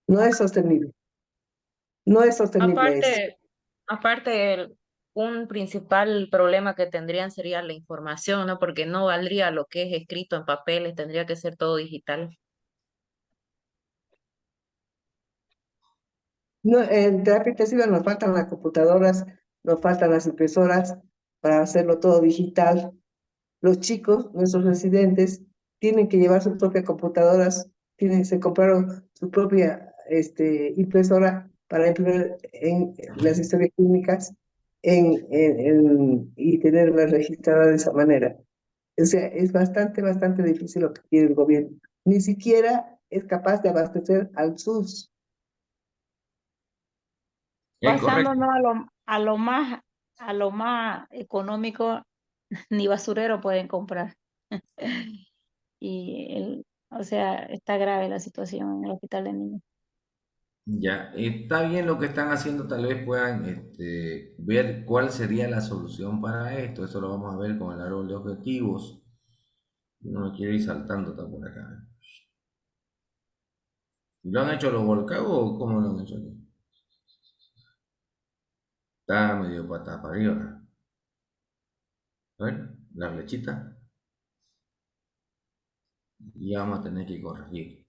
No es sostenible. No es sostenible eso. Aparte, un principal problema que tendrían sería la información, ¿no? Porque no valdría lo que es escrito en papeles, tendría que ser todo digital. No, en terapia intensiva nos faltan las computadoras, nos faltan las impresoras para hacerlo todo digital. Los chicos, nuestros residentes, tienen que llevar sus propias computadoras, se compraron su propia impresora para imprimir en las historias clínicas y tenerlas registradas de esa manera. O sea, es bastante difícil lo que quiere el gobierno. Ni siquiera es capaz de abastecer al SUS. Es correcto. Basándonos a lo más económico, ni basurero pueden comprar. O sea, está grave la situación en el hospital de niños. Ya, está bien lo que están haciendo, tal vez puedan ver cuál sería la solución para esto. Eso lo vamos a ver con el árbol de objetivos. No me quiero ir saltando está por acá. ¿Lo han hecho los volcados o cómo lo han hecho aquí? Está medio patas para arriba. A ver, la flechita. Y vamos a tener que corregir.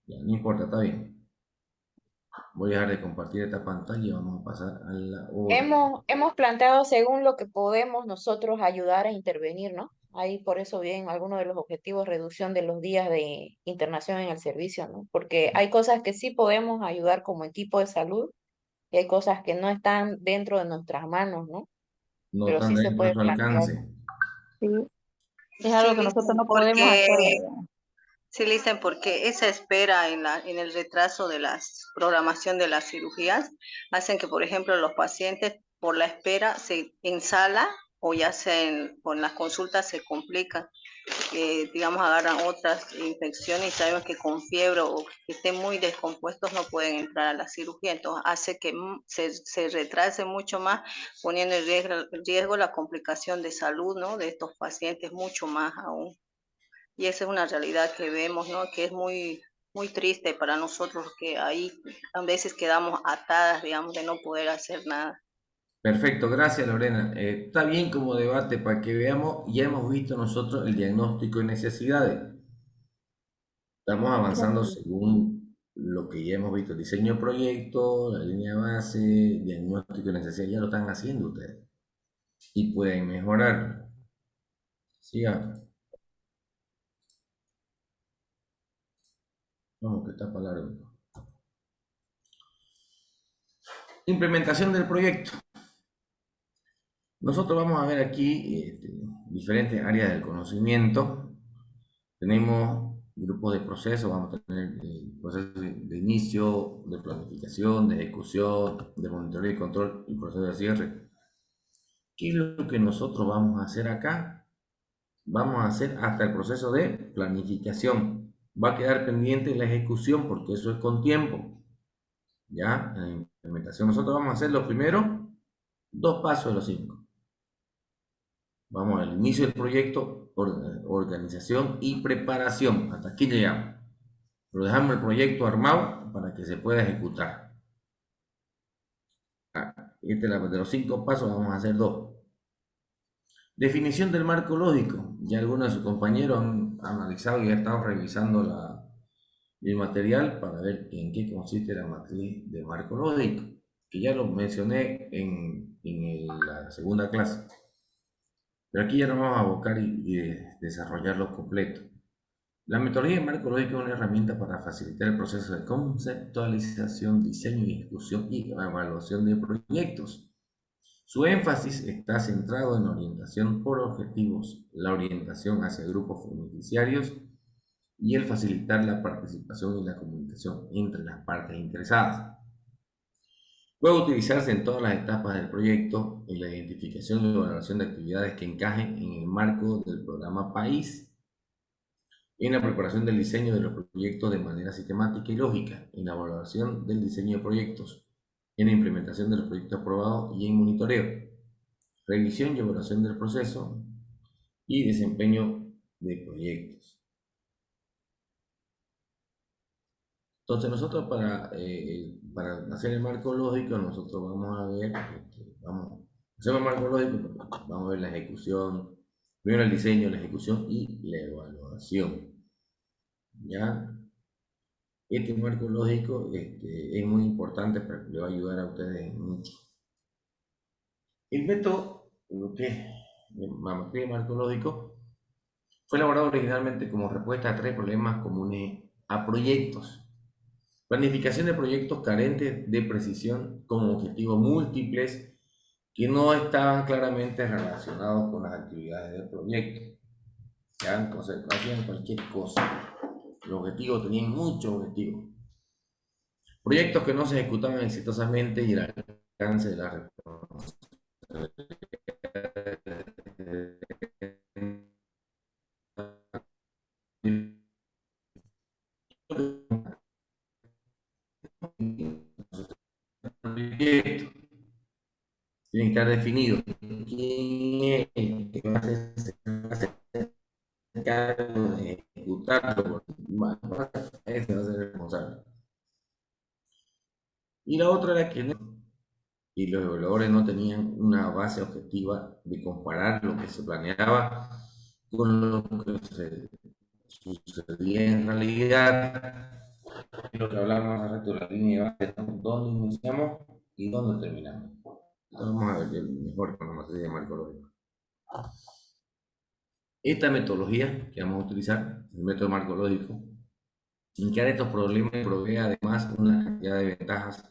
Ya, no importa, está bien. Voy a dejar de compartir esta pantalla y vamos a pasar a la otra. Hemos planteado según lo que podemos nosotros ayudar a intervenir, ¿no? Ahí por eso bien algunos de los objetivos, reducción de los días de internación en el servicio, ¿no? Porque hay cosas que sí podemos ayudar como equipo de salud y hay cosas que no están dentro de nuestras manos, ¿no? No Pero están sí se dentro de puede su plantear. alcance. Sí, es Sí, algo que nosotros Listen, no podemos hacer. porque esa espera en el retraso de la programación de las cirugías hacen que, por ejemplo, los pacientes por la espera se insala o ya con las consultas se complican, digamos, agarran otras infecciones y sabemos que con fiebre o que estén muy descompuestos no pueden entrar a la cirugía. Entonces hace que se retrase mucho más, poniendo en riesgo la complicación de salud, ¿no?, de estos pacientes mucho más aún. Y esa es una realidad que vemos, ¿no?, que es muy triste para nosotros, que ahí a veces quedamos atadas, digamos, de no poder hacer nada. Perfecto, gracias Lorena. Está bien como debate para que veamos, ya hemos visto nosotros el diagnóstico de necesidades. Estamos avanzando según lo que ya hemos visto, diseño de proyecto, la línea de base, diagnóstico de necesidades, ya lo están haciendo ustedes y pueden mejorar. Siga. Vamos, que está para largo. Implementación del proyecto. Nosotros vamos a ver aquí diferentes áreas del conocimiento. Tenemos grupos de procesos, vamos a tener procesos de inicio, de planificación, de ejecución, de monitoreo y control y proceso de cierre. ¿Qué es lo que nosotros vamos a hacer acá? Vamos a hacer hasta el proceso de planificación. Va a quedar pendiente la ejecución porque eso es con tiempo. ¿Ya? En la implementación nosotros vamos a hacer los primeros 2 pasos de los 5. Vamos al inicio del proyecto, organización y preparación. Hasta aquí llegamos. Pero dejamos el proyecto armado para que se pueda ejecutar. De los 5 pasos vamos a hacer 2. Definición del marco lógico. Ya algunos de sus compañeros han analizado y han estado revisando el material para ver en qué consiste la matriz de marco lógico, que ya lo mencioné en la segunda clase. Pero aquí ya nos vamos a abocar y desarrollarlo completo. La metodología de marco lógico es una herramienta para facilitar el proceso de conceptualización, diseño y ejecución y evaluación de proyectos. Su énfasis está centrado en la orientación por objetivos, la orientación hacia grupos beneficiarios y el facilitar la participación y la comunicación entre las partes interesadas. Puede utilizarse en todas las etapas del proyecto, en la identificación y evaluación de actividades que encajen en el marco del programa País, en la preparación del diseño de los proyectos de manera sistemática y lógica, en la evaluación del diseño de proyectos, en la implementación de los proyectos aprobados y en monitoreo, revisión y evaluación del proceso y desempeño de proyectos. Entonces nosotros para hacer el marco lógico, nosotros vamos a ver, hacemos el marco lógico, vamos a ver la ejecución, primero el diseño, la ejecución y la evaluación. ¿Ya? Este marco lógico es muy importante, pero le va a ayudar a ustedes mucho. El método, lo que es la matriz de marco lógico, fue elaborado originalmente como respuesta a 3 problemas comunes a proyectos. Planificación de proyectos carentes de precisión con objetivos múltiples que no estaban claramente relacionados con las actividades del proyecto. ¿Ya? Entonces, hacían cualquier cosa. Los objetivos tenían muchos objetivos. Proyectos que no se ejecutaban exitosamente y el alcance de la responsabilidad tiene que estar definido quién es el que va a hacer cargo de ejecutarlo, ese va a ser el responsable. Y la otra era que y los evaluadores no tenían una base objetiva de comparar lo que se planeaba con lo que sucedía en realidad. Lo que hablábamos hace rato de la línea de base, dónde iniciamos y dónde terminamos. Entonces vamos a ver mejor con la materia de marco lógico. Esta metodología que vamos a utilizar, el método marco lógico, encara estos problemas y provee además una cantidad de ventajas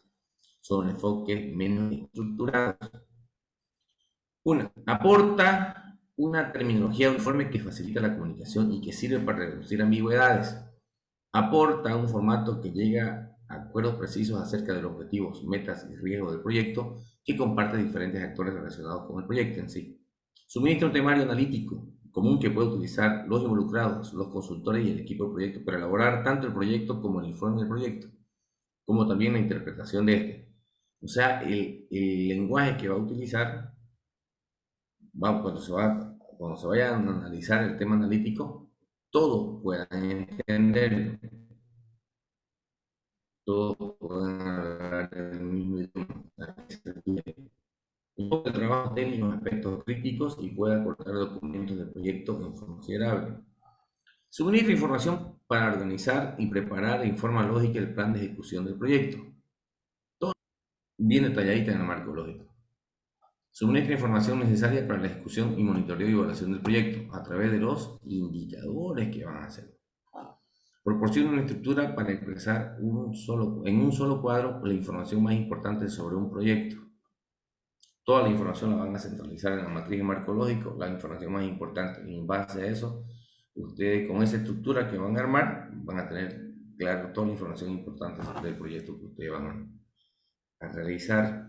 sobre enfoques menos estructurados. Aporta una terminología uniforme que facilita la comunicación y que sirve para reducir ambigüedades. Aporta un formato que llega a acuerdos precisos acerca de los objetivos, metas y riesgos del proyecto que comparte diferentes actores relacionados con el proyecto en sí. Suministra un temario analítico común que puede utilizar los involucrados, los consultores y el equipo de proyecto para elaborar tanto el proyecto como el informe del proyecto, como también la interpretación de este. O sea, el lenguaje que va a utilizar, cuando se vaya a analizar el tema analítico, todos puedan entenderlo. Todos puedan hablar del mismo idioma. El trabajo técnico en aspectos críticos y puede acortar documentos de proyecto en forma considerable. Suministra información para organizar y preparar de forma lógica el plan de ejecución del proyecto. Todo bien detalladita en el marco lógico. Suministra información necesaria para la ejecución y monitoreo y evaluación del proyecto a través de los indicadores que van a hacer. Proporciona una estructura para expresar en un solo cuadro la información más importante sobre un proyecto. Toda la información la van a centralizar en la matriz de marco lógico, la información más importante. Y en base a eso, ustedes con esa estructura que van a armar, van a tener claro toda la información importante del proyecto que ustedes van a realizar.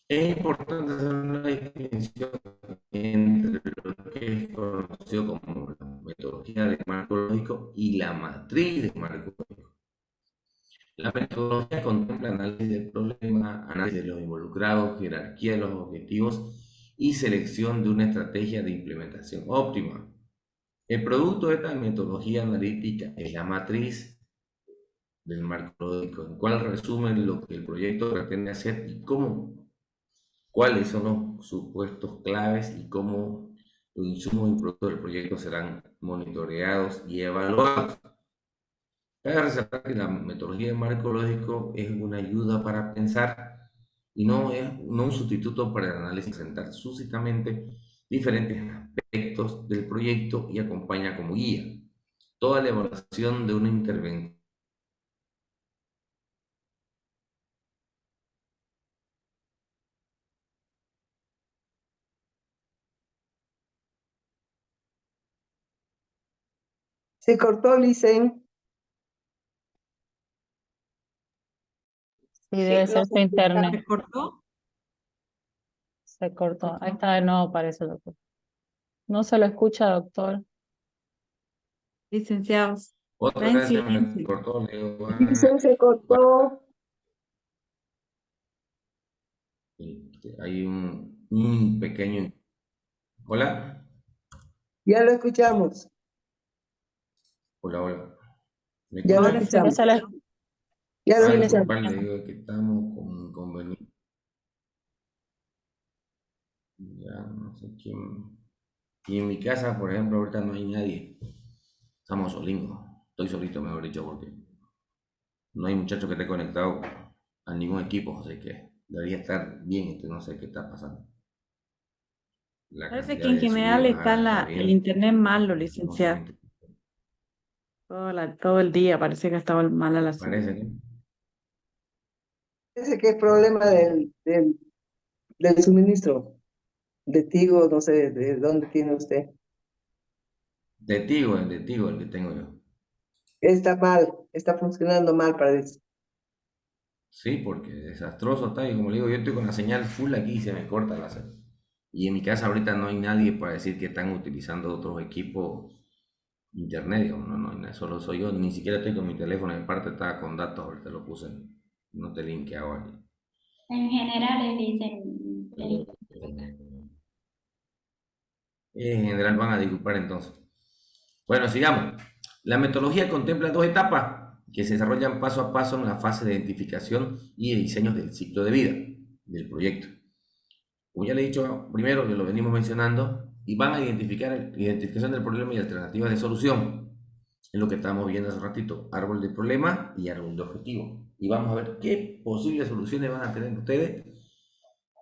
Es importante hacer una distinción entre lo que es conocido como la metodología de marco lógico y la matriz de marco lógico. La metodología contempla análisis del problema, análisis de los involucrados, jerarquía de los objetivos y selección de una estrategia de implementación óptima. El producto de esta metodología analítica es la matriz del marco lógico, en cual resumen lo que el proyecto pretende hacer y cómo, cuáles son los supuestos claves y cómo los insumos y productos del proyecto serán monitoreados y evaluados. Cabe resaltar que la metodología de marco lógico es una ayuda para pensar y no un sustituto para el análisis, presentar sucintamente diferentes aspectos del proyecto y acompaña como guía toda la evaluación de una intervención. Se cortó, Licen. Sí, debe ser su internet. ¿Se cortó? Se cortó. Ahí está de nuevo, parece, doctor. No se lo escucha, doctor. Licenciados. Otra Está en vez se me silencio. cortó, Leo. Licen se cortó. Hay un pequeño... Hola. Ya lo escuchamos. Hola, hola. ¿Me Ya lo Ahora sí, escuchamos. ya se la- Ya lo sí, le escuchamos. disculpa, le digo que estamos con inconveniente. Ya no sé quién. Y en mi casa, por ejemplo, ahorita no hay nadie. Estamos solingos. Estoy solito, mejor dicho, porque no hay muchacho que esté conectado a ningún equipo, así que debería estar bien, no sé qué está pasando. La Parece que cantidad en de subida y general está bajada que está el habiendo, internet malo, licenciado. lastimosamente. Todo el día parece que estaba mala la señal. Parece, ¿no? Parece que es problema del suministro de Tigo, no sé de dónde tiene usted. De Tigo, el que tengo yo. Está mal, está funcionando mal, parece. Sí, porque desastroso está, y como le digo, yo estoy con la señal full aquí y se me corta la señal. Y en mi casa ahorita no hay nadie para decir que están utilizando otros equipos internet, digamos, no, solo soy yo, ni siquiera estoy con mi teléfono, en parte estaba con datos, ahorita lo puse, no te linkeado aquí. En general, dicen. En general van a disculpar entonces. Bueno, sigamos. La metodología contempla dos etapas que se desarrollan paso a paso en la fase de identificación y de diseño del ciclo de vida del proyecto. Como ya le he dicho primero, que lo venimos mencionando, y van a identificación del problema y alternativas de solución. Es lo que estábamos viendo hace ratito, árbol de problema y árbol de objetivo. Y vamos a ver qué posibles soluciones van a tener ustedes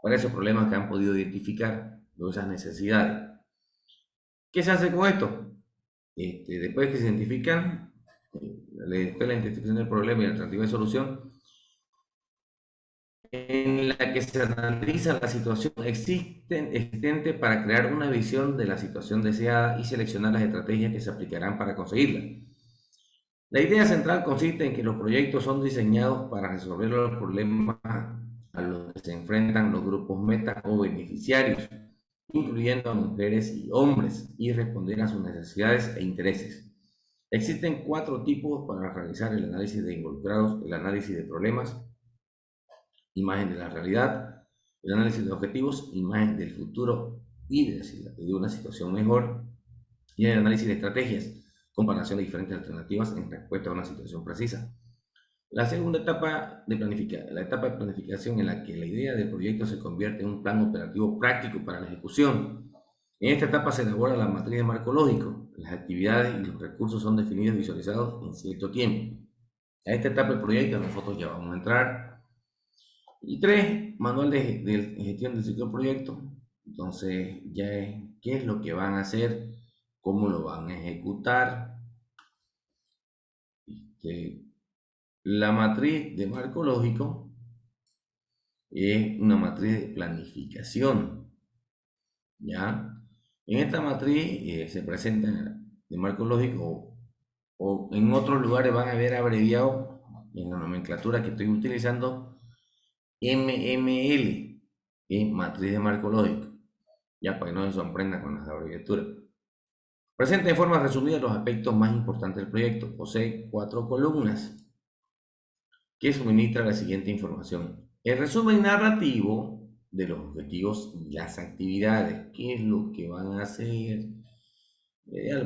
para esos problemas que han podido identificar, o esas necesidades. ¿Qué se hace con esto? Después que se identifican, después de la identificación del problema y la alternativa de solución, en la que se analiza la situación existente para crear una visión de la situación deseada y seleccionar las estrategias que se aplicarán para conseguirla. La idea central consiste en que los proyectos son diseñados para resolver los problemas a los que se enfrentan los grupos meta o beneficiarios, incluyendo a mujeres y hombres, y responder a sus necesidades e intereses. Existen 4 tipos para realizar el análisis de involucrados: el análisis de problemas, imagen de la realidad; el análisis de objetivos, imagen del futuro y de una situación mejor; y el análisis de estrategias, comparación de diferentes alternativas en respuesta a una situación precisa. La segunda etapa la etapa de planificación, en la que la idea del proyecto se convierte en un plan operativo práctico para la ejecución. En esta etapa se elabora la matriz de marco lógico. Las actividades y los recursos son definidos y visualizados en cierto tiempo. A esta etapa del proyecto nosotros ya vamos a entrar. Y 3, manual de gestión del ciclo del proyecto. Entonces ya es qué es lo que van a hacer, cómo lo van a ejecutar. La matriz de marco lógico es una matriz de planificación, ¿ya? En esta matriz se presenta de marco lógico, o en otros lugares van a ver abreviado en la nomenclatura que estoy utilizando, MML, es matriz de marco lógico, ya para que no se sorprendan con las abreviaturas. Presenta en forma resumida los aspectos más importantes del proyecto. Posee 4 columnas que suministra la siguiente información: el resumen narrativo de los objetivos y las actividades, qué es lo que van a hacer.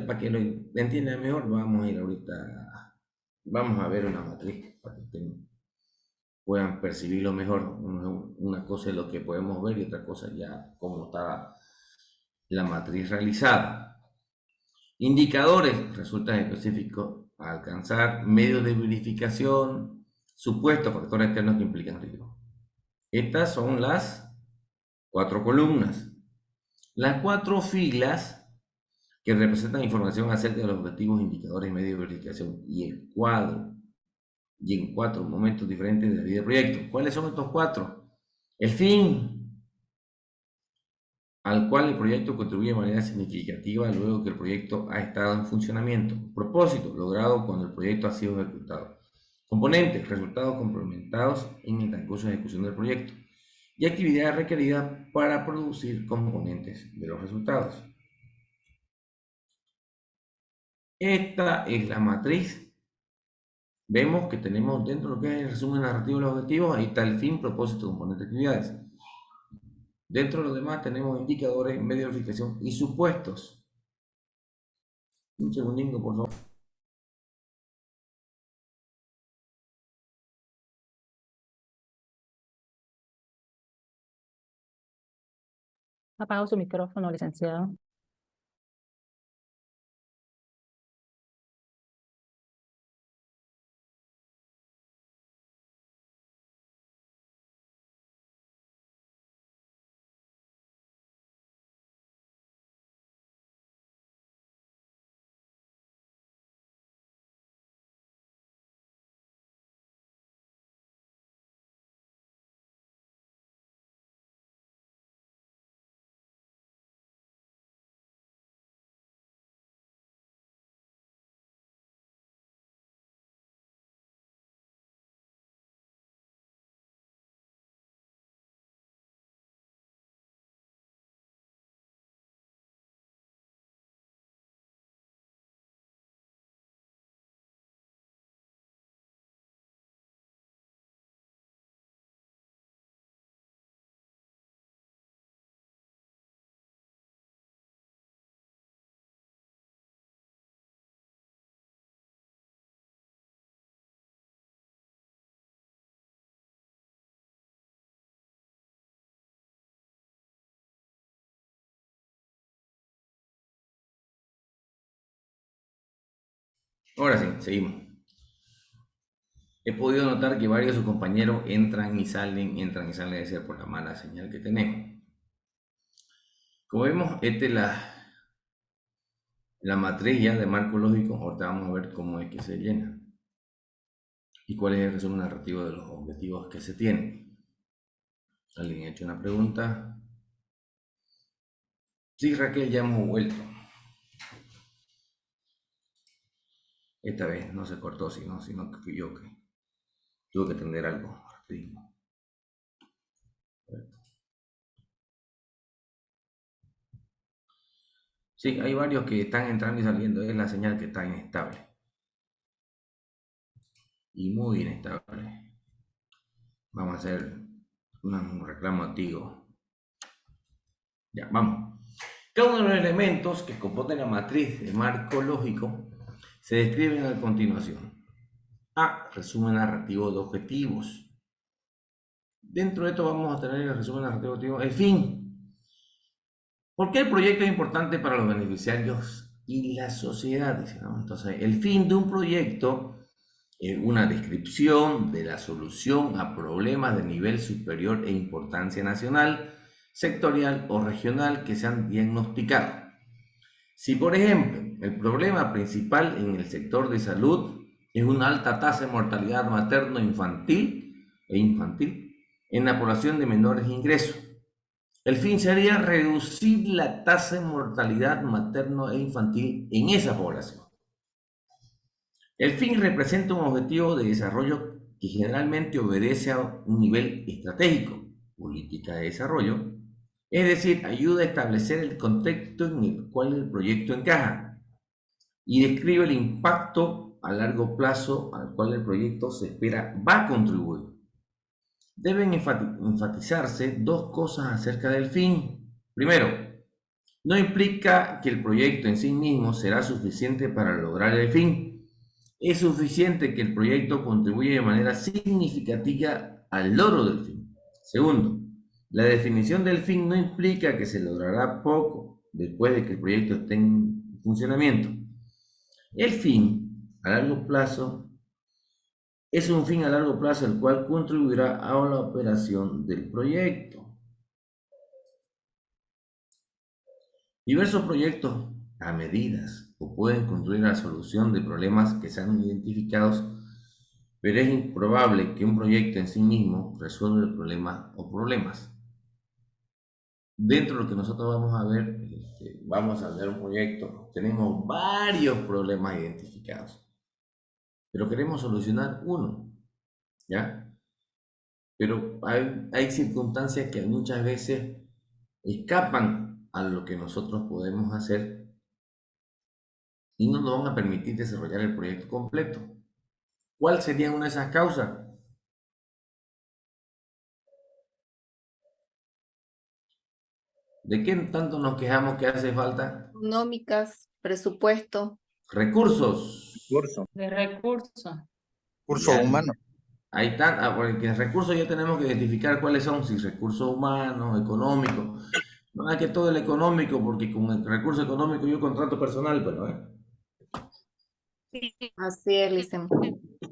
Para que lo entiendan mejor, vamos a ir ahorita, vamos a ver una matriz para que puedan percibirlo mejor. Una cosa es lo que podemos ver y otra cosa ya cómo está la matriz realizada. Indicadores, resultados específicos a alcanzar, medios de verificación, supuestos, factores externos que implican riesgo. Estas son las 4 columnas. Las 4 filas que representan información acerca de los objetivos, indicadores, medios de verificación y el cuadro, y en 4 momentos diferentes de la vida del proyecto. ¿Cuáles son estos 4? El fin, al cual el proyecto contribuye de manera significativa luego que el proyecto ha estado en funcionamiento. Propósito, logrado cuando el proyecto ha sido ejecutado. Componentes, resultados complementados en el transcurso de ejecución del proyecto. Y actividades requeridas para producir componentes de los resultados. Esta es la matriz. Vemos que tenemos dentro de lo que es el resumen narrativo de los objetivos, ahí está el fin, propósito, componentes, actividades. Dentro de los demás tenemos indicadores, medios de verificación y supuestos. Un segundito, por favor. Apaga su micrófono, licenciado. Ahora sí, seguimos. He podido notar que varios de sus compañeros entran y salen, debe ser por la mala señal que tenemos. Como vemos, esta es la matriz ya de marco lógico. Ahorita vamos a ver cómo es que se llena y cuál es el resumen narrativo de los objetivos que se tienen. ¿Alguien ha hecho una pregunta? Sí, Raquel, ya hemos vuelto. Esta vez no se cortó, sino que fui yo que tuve que atender algo rapidísimo. Sí, hay varios que están entrando y saliendo. Es la señal que está inestable. Y muy inestable. Vamos a hacer un reclamo antiguo. Ya, vamos. Cada uno de los elementos que componen la matriz de marco lógico se describen a continuación. A. Resumen narrativo de objetivos. Dentro de esto vamos a tener el resumen narrativo de objetivos. El fin. ¿Por qué el proyecto es importante para los beneficiarios y la sociedad? Dice, ¿no? Entonces, el fin de un proyecto es una descripción de la solución a problemas de nivel superior e importancia nacional, sectorial o regional que se han diagnosticado. Si, por ejemplo, el problema principal en el sector de salud es una alta tasa de mortalidad materno-infantil en la población de menores ingresos, el fin sería reducir la tasa de mortalidad materno e infantil en esa población. El fin representa un objetivo de desarrollo que generalmente obedece a un nivel estratégico, política de desarrollo, es decir, ayuda a establecer el contexto en el cual el proyecto encaja y describe el impacto a largo plazo al cual el proyecto se espera va a contribuir. Deben enfatizarse dos cosas acerca del fin. Primero, no implica que el proyecto en sí mismo será suficiente para lograr el fin. Es suficiente que el proyecto contribuya de manera significativa al logro del fin. Segundo, la definición del fin no implica que se logrará poco después de que el proyecto esté en funcionamiento. El fin a largo plazo es un fin a largo plazo el cual contribuirá a la operación del proyecto. Diversos proyectos a medidas o pueden contribuir a la solución de problemas que sean identificados, pero es improbable que un proyecto en sí mismo resuelva el problema o problemas. Dentro de lo que nosotros vamos a ver un proyecto, tenemos varios problemas identificados, pero queremos solucionar uno, ¿ya? Pero hay circunstancias que muchas veces escapan a lo que nosotros podemos hacer y no nos van a permitir desarrollar el proyecto completo. ¿Cuál sería una de esas causas? ¿De qué tanto nos quejamos que hace falta? Económicas, presupuesto. Recursos. Curso. De recursos. Curso Ya. humano. Hay porque recursos ya tenemos que identificar cuáles son, si recursos humanos, económicos. No hay que todo el económico, porque con el recurso económico yo contrato personal, pero Así es, Licen.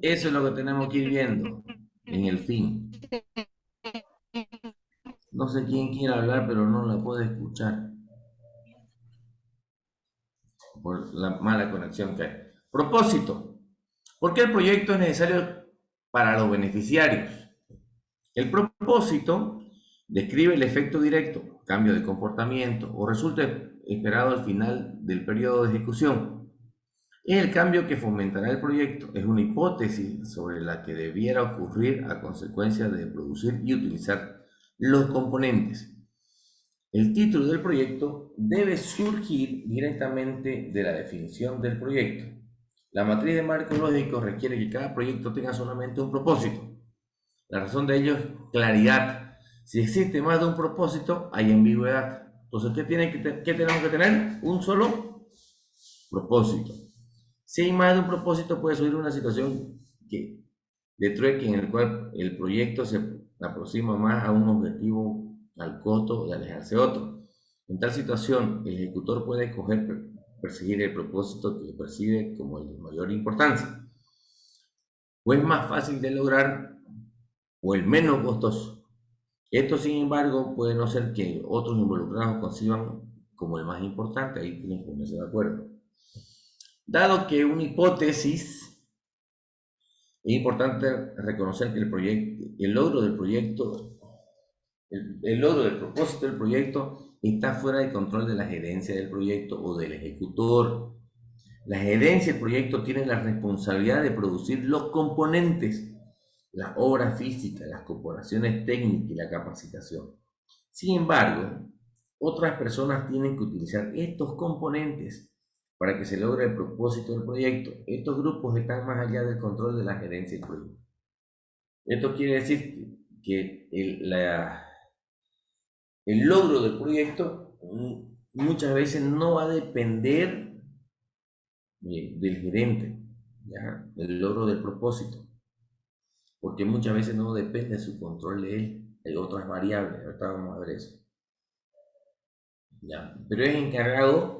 eso es lo que tenemos que ir viendo en el fin. No sé quién quiere hablar, pero no la puedo escuchar por la mala conexión que hay. Propósito. ¿Por qué el proyecto es necesario para los beneficiarios? El propósito describe el efecto directo, cambio de comportamiento o resulta esperado al final del periodo de ejecución. Es el cambio que fomentará el proyecto. Es una hipótesis sobre la que debiera ocurrir a consecuencia de producir y utilizar los componentes. El título del proyecto debe surgir directamente de la definición del proyecto. La matriz de marco lógico requiere que cada proyecto tenga solamente un propósito. La razón de ello es claridad. Si existe más de un propósito, hay ambigüedad. Entonces, ¿qué tenemos que tener? Un solo propósito. Si hay más de un propósito, puede surgir una situación de trueque en el cual el proyecto se aproxima más a un objetivo al costo de alejarse de otro. En tal situación, el ejecutor puede escoger perseguir el propósito que percibe como el de mayor importancia. O es más fácil de lograr o el menos costoso. Esto, sin embargo, puede no ser que otros involucrados conciban como el más importante. Ahí tienen que ponerse de acuerdo. Dado que una hipótesis, es importante reconocer que el logro del propósito del proyecto está fuera del control de la gerencia del proyecto o del ejecutor. La gerencia del proyecto tiene la responsabilidad de producir los componentes, las obras físicas, las corporaciones técnicas y la capacitación. Sin embargo, otras personas tienen que utilizar estos componentes para que se logre el propósito del proyecto. Estos grupos están más allá del control de la gerencia del proyecto. Esto quiere decir que el logro del proyecto muchas veces no va a depender del gerente, ¿ya? El logro del propósito, porque muchas veces no depende de su control de él. Hay otras variables, ahorita vamos a ver eso. ¿Ya? Pero es encargado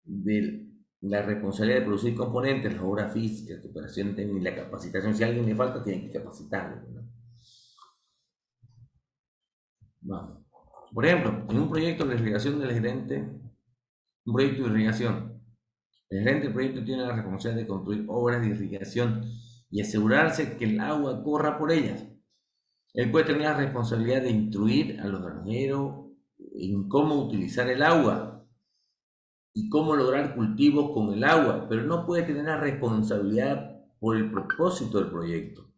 de la responsabilidad de producir componentes, las obras físicas, la cooperación técnica y la capacitación. Si a alguien le falta, tiene que capacitarlo, ¿no? Vamos. Por ejemplo, en un proyecto de irrigación del gerente, un proyecto de irrigación, el gerente del proyecto tiene la responsabilidad de construir obras de irrigación y asegurarse que el agua corra por ellas. Él puede tener la responsabilidad de instruir a los granjeros en cómo utilizar el agua y cómo lograr cultivos con el agua, pero no puede tener la responsabilidad por el propósito del proyecto,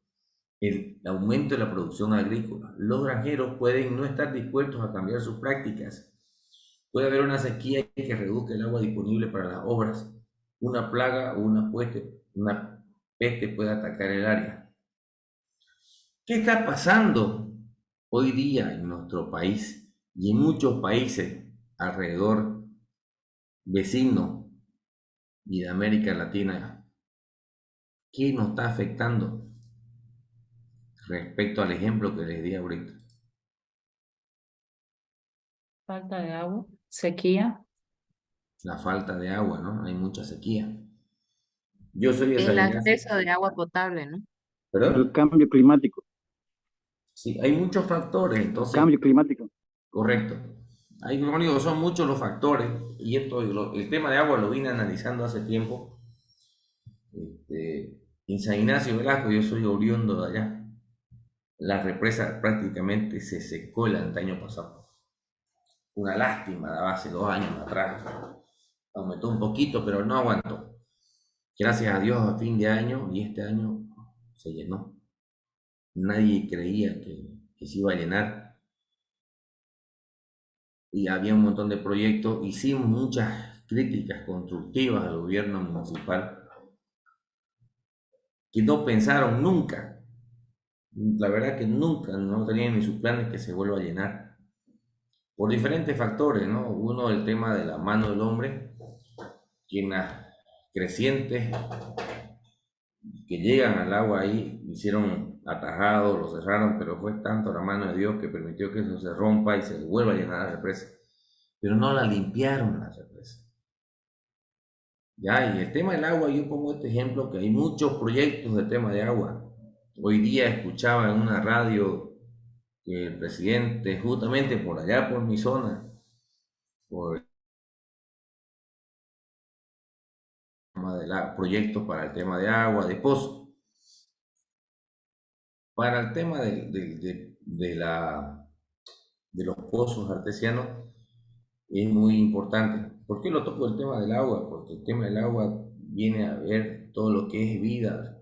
el aumento de la producción agrícola. Los granjeros pueden no estar dispuestos a cambiar sus prácticas. Puede haber una sequía que reduzca el agua disponible para las obras. Una plaga o una peste puede atacar el área. ¿Qué está pasando hoy día en nuestro país y en muchos países alrededor vecinos y de América Latina? ¿Qué nos está afectando respecto al ejemplo que les di ahorita? Falta de agua, sequía. La falta de agua, ¿no? Hay mucha sequía. Yo soy de El San Ignacio. acceso de agua potable, ¿no? ¿Perdón? El cambio climático. Sí, hay muchos factores, entonces. Cambio climático. Correcto. Hay, como digo, son muchos los factores y el tema de agua lo vine analizando hace tiempo. En San Ignacio Velasco, yo soy oriundo de allá. La represa prácticamente se secó el año pasado. Una lástima, daba hace 2 años atrás. Aumentó un poquito, pero no aguantó. Gracias a Dios, a fin de año y este año se llenó. Nadie creía que se iba a llenar. Y había un montón de proyectos. Hicimos muchas críticas constructivas al gobierno municipal que no pensaron nunca, la verdad que nunca, no tenían ni sus planes que se vuelva a llenar. por diferentes factores, ¿no? Uno, el tema de la mano del hombre, que en las crecientes que llegan al agua ahí hicieron atajados, lo cerraron, pero fue tanto la mano de Dios que permitió que eso se rompa y se vuelva a llenar la represa. Pero no la limpiaron la represa. Ya, y el tema del agua, yo pongo este ejemplo, que hay muchos proyectos del tema de agua. Hoy día escuchaba en una radio que el presidente, justamente por allá, por mi zona, por el tema de proyectos para el tema de agua, de pozo, para el tema de los pozos artesianos, es muy importante. ¿Por qué lo toco el tema del agua? Porque el tema del agua viene a ver todo lo que es vida.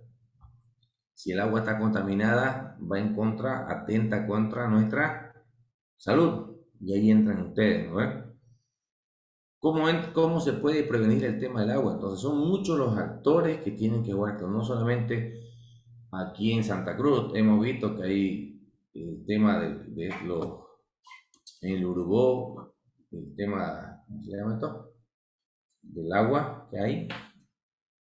Si el agua está contaminada, va en contra, atenta contra nuestra salud. Y ahí entran ustedes, ¿no ven? ¿Cómo se puede prevenir el tema del agua? Entonces son muchos los actores que tienen que jugar esto, no solamente aquí en Santa Cruz. Hemos visto que hay el tema en el Urubó, el tema, ¿cómo se llama esto? Del agua que hay,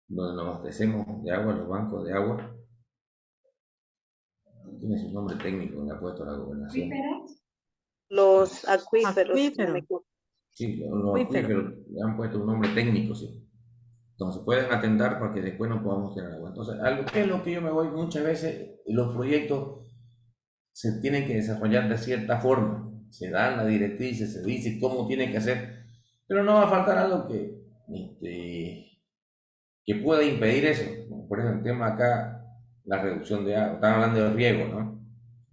donde nos abastecemos de agua, los bancos de agua. Tiene su nombre técnico, le ha puesto la gobernación. Los acuíferos. Acuíferos. Sí, los acuíferos le han puesto un nombre técnico, sí. Entonces pueden atentar para que después no podamos tener agua. Entonces, ¿qué es lo que yo me voy? Muchas veces los proyectos se tienen que desarrollar de cierta forma. Se dan las directrices, se dice cómo tienen que hacer, pero no va a faltar algo que pueda impedir eso. Por ejemplo, el tema acá, la reducción de agua. Están hablando del riego, ¿no?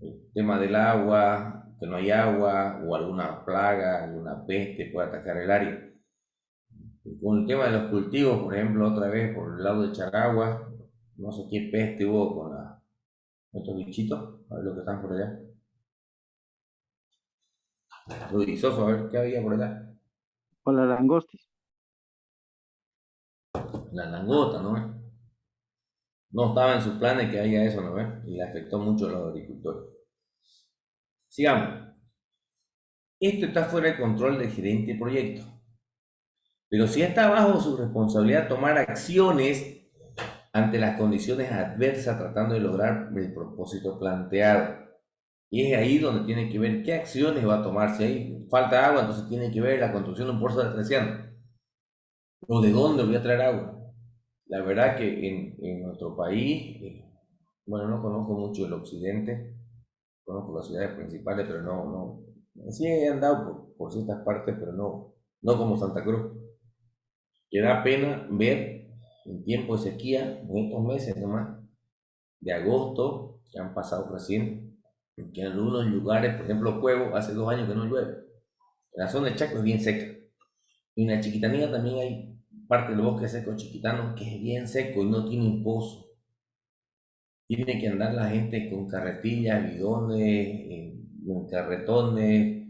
El tema del agua, que no hay agua, o alguna plaga, alguna peste puede atacar el área. Con el tema de los cultivos, por ejemplo, otra vez por el lado de Charagua, no sé qué peste hubo con estos bichitos, a ver lo que están por allá. Rudizoso, a ver qué había por allá. Con la langostis. La langota, ¿no? No estaba en sus planes que haya eso, ¿no ves? Y le afectó mucho a los agricultores. Sigamos. Esto está fuera del control del gerente de proyecto. Pero sí está bajo su responsabilidad tomar acciones ante las condiciones adversas tratando de lograr el propósito planteado. Y es ahí donde tiene que ver qué acciones va a tomar. Si hay falta de agua, entonces tiene que ver la construcción de un pozo artesiano. ¿O de dónde voy a traer agua? La verdad que en nuestro país, bueno, no conozco mucho el occidente, conozco las ciudades principales, pero no, sí he andado por ciertas partes, pero no como Santa Cruz. Que da pena ver en tiempo de sequía, en estos meses nomás, de agosto, que han pasado recién, que en algunos lugares, por ejemplo, Cuevo, hace 2 años que no llueve. La zona de Chaco es bien seca. Y en la Chiquitanía también hay parte del bosque seco chiquitano que es bien seco y no tiene un pozo. Tiene que andar la gente con carretillas, bidones, en carretones,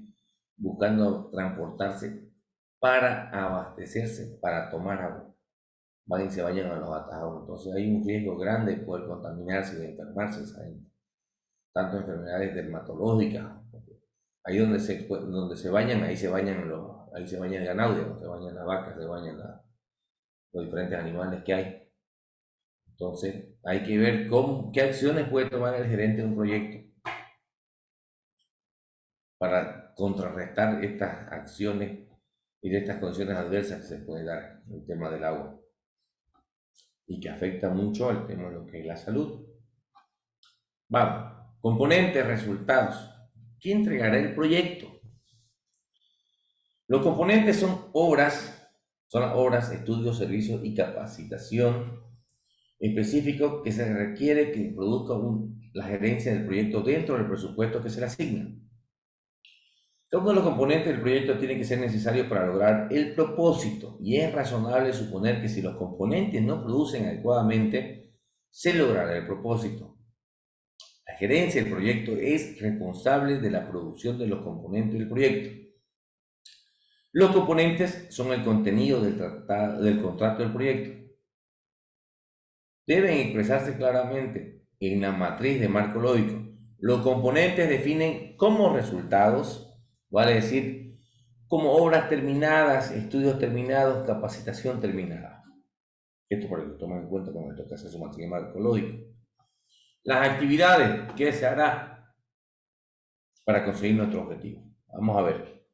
buscando transportarse para abastecerse, para tomar agua. Van y se vayan a los atajados. Entonces hay un riesgo grande de poder contaminarse y de enfermarse esa gente. Tanto enfermedades dermatológicas. Ahí donde se bañan, ahí se bañan el ganado, se bañan las vacas, se bañan los diferentes animales que hay. Entonces hay que ver qué acciones puede tomar el gerente de un proyecto para contrarrestar estas acciones y de estas condiciones adversas que se puede dar en el tema del agua y que afecta mucho al tema de lo que es la salud. Vamos, componentes, resultados. ¿Quién entregará el proyecto? Los componentes son obras, estudios, servicios y capacitación específicos que se requiere que produzca la gerencia del proyecto dentro del presupuesto que se le asigna. Todos los componentes del proyecto tienen que ser necesarios para lograr el propósito y es razonable suponer que si los componentes no producen adecuadamente, se logrará el propósito. La gerencia del proyecto es responsable de la producción de los componentes del proyecto. Los componentes son el contenido del contrato del proyecto. Deben expresarse claramente en la matriz de marco lógico. Los componentes definen como resultados Vale decir, como obras terminadas, estudios terminados, capacitación terminada. Esto para que lo tomen en cuenta cuando le toca hacer su material marcológico. Las actividades que se hará para conseguir nuestro objetivo. Vamos a ver.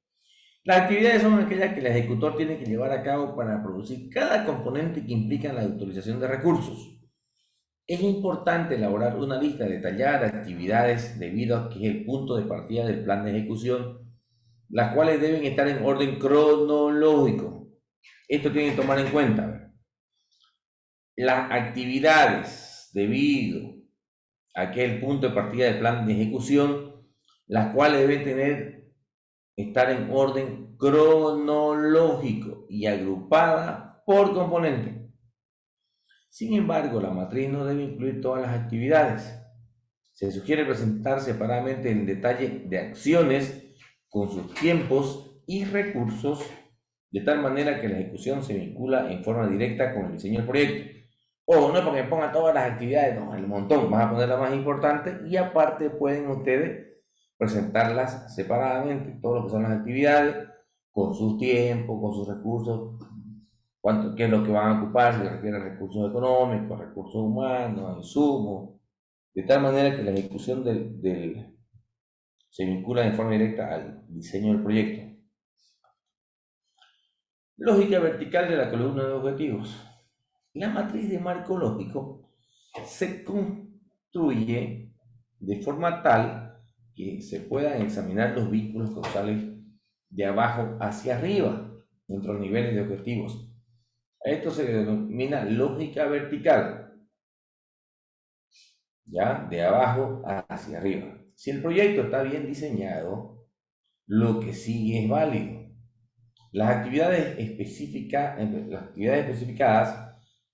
Las actividades son aquellas que el ejecutor tiene que llevar a cabo para producir cada componente que implica la utilización de recursos. Es importante elaborar una lista detallada de actividades debido a que es el punto de partida del plan de ejecución, las cuales deben estar en orden cronológico. Esto tienen que tomar en cuenta. Las actividades debido a que es el punto de partida del plan de ejecución, las cuales deben estar en orden cronológico y agrupada por componente. Sin embargo, la matriz no debe incluir todas las actividades. Se sugiere presentar separadamente en detalle de acciones con sus tiempos y recursos, de tal manera que la ejecución se vincula en forma directa con el diseño del proyecto. O no es porque me pongan todas las actividades, no, el montón, vas a poner las más importantes y aparte pueden ustedes presentarlas separadamente, todo lo que son las actividades, con sus tiempos, con sus recursos, qué es lo que van a ocupar, si se refiere a recursos económicos, recursos humanos, insumos, de tal manera que la ejecución se vincula de forma directa al diseño del proyecto. Lógica vertical de la columna de objetivos. La matriz de marco lógico se construye de forma tal que se puedan examinar los vínculos causales de abajo hacia arriba entre los niveles de objetivos. A esto se denomina lógica vertical, ¿ya? De abajo hacia arriba. Si el proyecto está bien diseñado, lo que sigue es válido. Las actividades especificadas